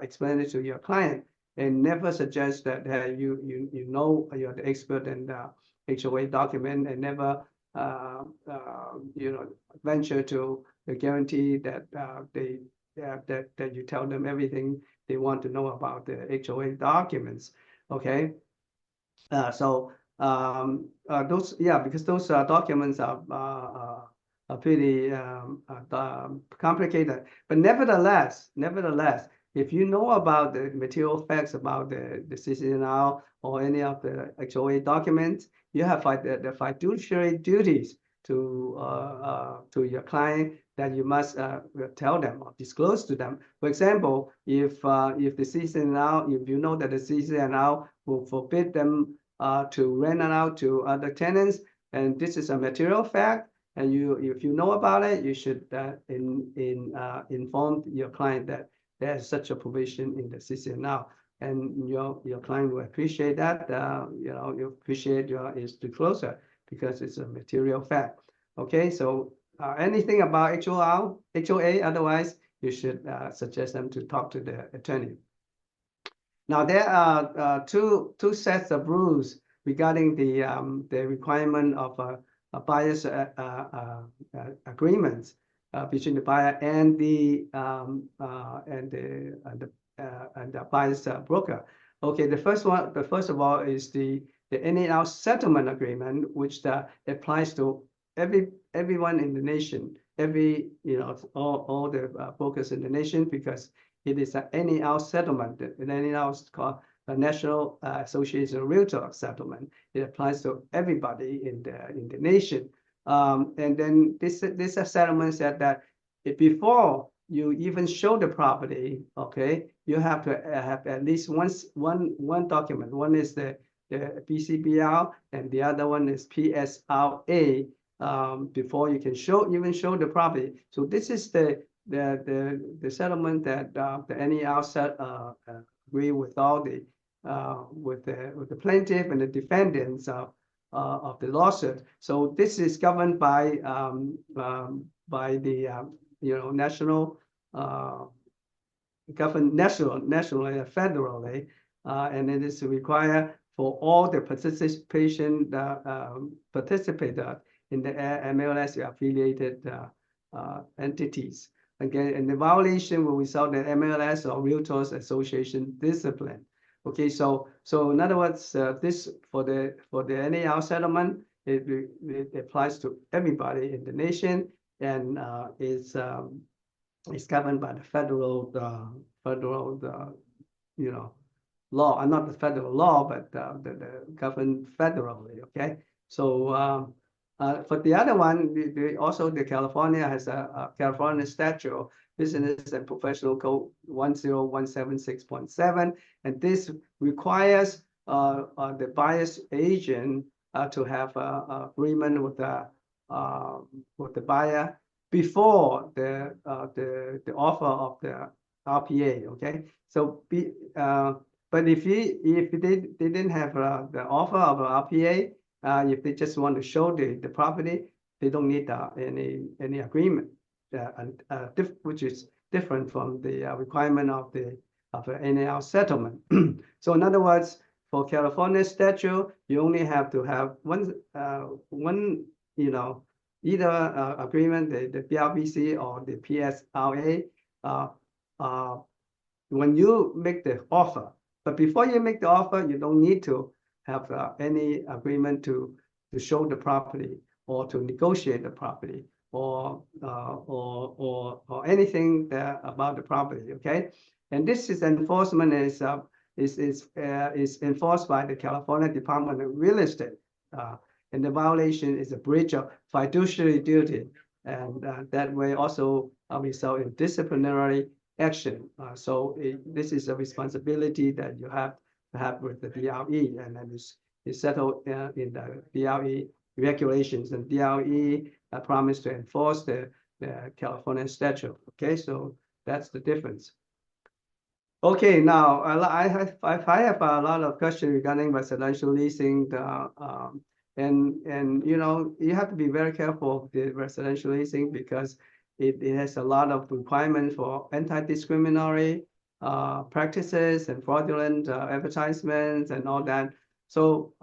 explain it to your client. And never suggest that you're the expert in the HOA document, and never venture to guarantee that that you tell them everything they want to know about the HOA documents. Okay, so because those documents are pretty complicated, but nevertheless, if you know about the material facts about the CC&R or any of the HOA documents, you have the fiduciary duties to your client that you must tell them or disclose to them. For example, if the CC&R, if you know that the CC&R will forbid them to rent it out to other tenants, and this is a material fact, and if you know about it, you should inform your client that there's such a provision in the CC&R, and your client will appreciate that. You appreciate your disclosure because it's a material fact. Okay, so anything about HOA, otherwise you should suggest them to talk to the attorney. Now there are two sets of rules regarding the requirement of a buyer's agreements between the buyer and the buyer's broker. Okay, the first of all is the in-and-out settlement agreement, which applies to everyone in the nation, all the brokers in the nation, because it is an any out settlement. And any out is called the National Association of Realtor settlement. It applies to everybody in the nation. And then this settlement said that before you even show the property, okay, you have to have at least one document. One is the BCBR, and the other one is PSRA. Before you can even show the property. So this is the settlement that the NER agree with all the with the plaintiff and the defendants of the lawsuit. So this is governed by the national governed nationally and federally, and it is required for all the participator in the MLS affiliated entities. Again, and the violation will result in MLS or Realtors Association discipline. Okay, so in other words, this for the NAR settlement, it applies to everybody in the nation, and is governed by the federal law, not the federal law, but the governed federally. Okay, so for the other one, also the California has a California statute, Business and Professional Code 10176.7, and this requires the buyer's agent to have an agreement with the buyer before the offer of the RPA. Okay, so but if they didn't have the offer of RPA, if they just want to show the property, they don't need any agreement, which is different from the requirement of the NAR settlement. So in other words, for California statute, you only have to have one either agreement, the BRBC or the PSRA, when you make the offer. But before you make the offer, you don't need to have any agreement to show the property or to negotiate the property or anything about the property. Okay, and this is enforcement is enforced by the California Department of Real Estate, and the violation is a breach of fiduciary duty, and that way also result in disciplinary action. So this is a responsibility that you have to have with the DRE, and then is settled in the DRE regulations, and DRE promised to enforce the California statute. Okay, so that's the difference. Okay, now I have a lot of questions regarding residential leasing. And you have to be very careful of the residential leasing because it has a lot of requirements for anti-discriminatory practices and fraudulent advertisements and all that. So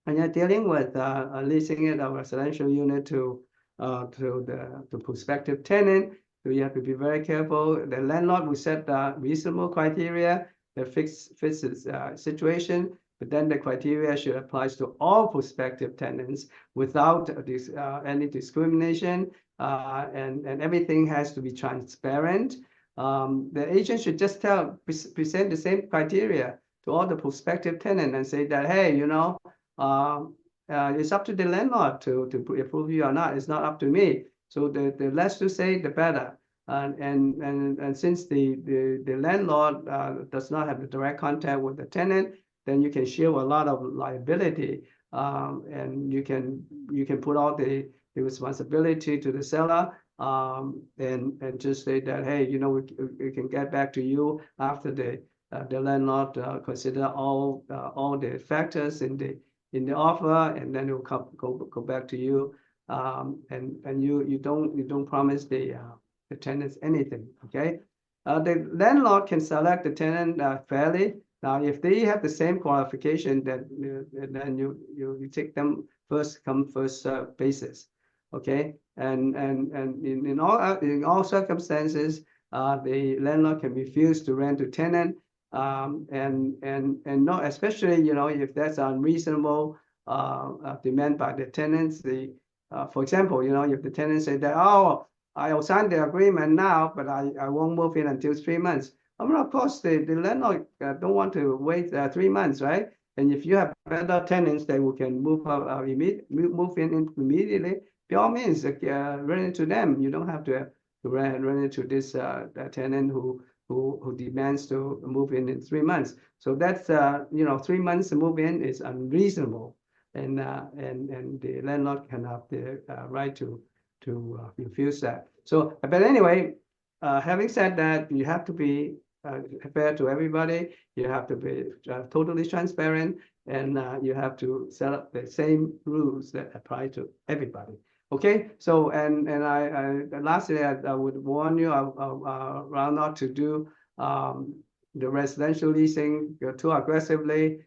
when you're dealing with leasing a residential unit to the prospective tenant, so you have to be very careful. The landlord will set the reasonable criteria that fits his situation, but then the criteria should apply to all prospective tenants without any discrimination, and everything has to be transparent. The agent should just present the same criteria to all the prospective tenants and say that, hey, it's up to the landlord to approve you or not. It's not up to me. So the less you say, the better. And since the landlord does not have the direct contact with the tenant, then you can shield a lot of liability, and you can put all the responsibility to the seller, and just say that, hey, we can get back to you after the landlord consider all the factors in the offer, and then it will go back to you, and you don't promise the tenants anything. Okay, the landlord can select the tenant fairly. Now, if they have the same qualification, then you take them first come first serve basis. Okay, and in all circumstances, the landlord can refuse to rent to tenant, and not especially if that's unreasonable demand by the tenants. For example, if the tenant say that, oh, I'll sign the agreement now, but I won't move in until 3 months. I mean, of course, the landlord don't want to wait 3 months, right? And if you have better tenants, then we can move move in immediately. By all means, run into them. You don't have to run into this tenant who demands to move in 3 months. So that's 3 months to move in is unreasonable, and the landlord can have the right to refuse that. So, but anyway, having said that, you have to be fair to everybody. You have to be totally transparent, and you have to set up the same rules that apply to everybody. Okay, so and I lastly I would warn you around not to do the residential leasing too aggressively,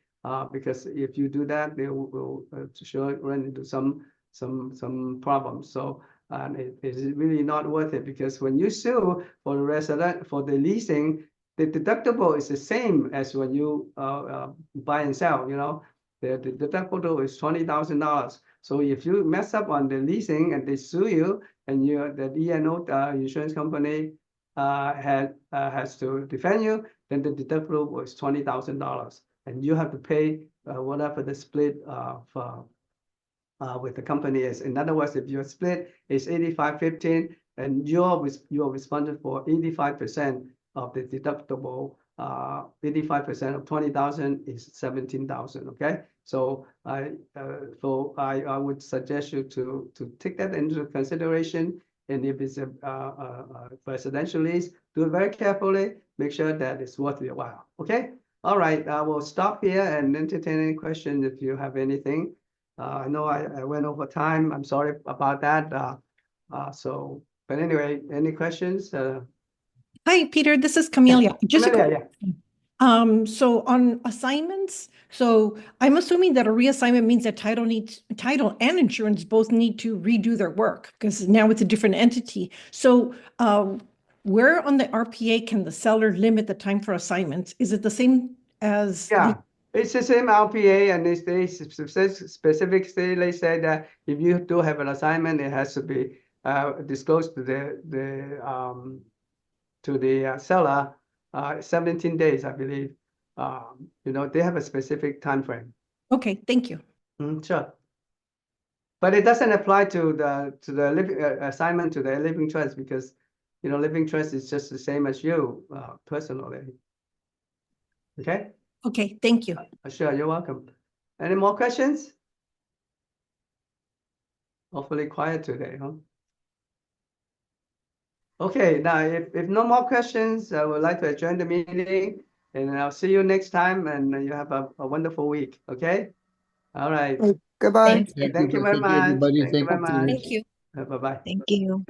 because if you do that, they will sure run into some problems. So it's really not worth it, because when you sue for the leasing, the deductible is the same as when you buy and sell. The deductible is $20,000. So if you mess up on the leasing and they sue you, and the E&O insurance company has to defend you, then the deductible was $20,000, and you have to pay whatever the split with the company is. In other words, if your split is 85-15, and you're responsible for 85% of the deductible. 85% of 20,000 is 17,000. Okay, so I would suggest you to take that into consideration. And if it's a residential lease, do it very carefully. Make sure that it's worth your while. Okay. All right. I will stop here and entertain any questions if you have anything. I know I went over time. I'm sorry about that. But anyway, any questions? Hi, Peter. This is Camelia. Just Camelia, yeah. So on assignments, so I'm assuming that a reassignment means that title and insurance both need to redo their work, because now it's a different entity. So where on the RPA can the seller limit the time for assignments? Is it the same as? Yeah, it's the same RPA, and they specifically say that if you do have an assignment, it has to be disclosed to the seller 17 days, I believe. They have a specific time frame. Okay, thank you. Sure. But it doesn't apply to the living assignment to the living trust, because living trust is just the same as you personally. Okay. Okay, thank you. Sure, you're welcome. Any more questions? Awfully quiet today, huh? Okay, now if no more questions, I would like to adjourn the meeting, and I'll see you next time, and you have a wonderful week. Okay. All right. Goodbye. Thank you very much. everybody. Thank you very much. Thank you. Bye-bye. Thank you.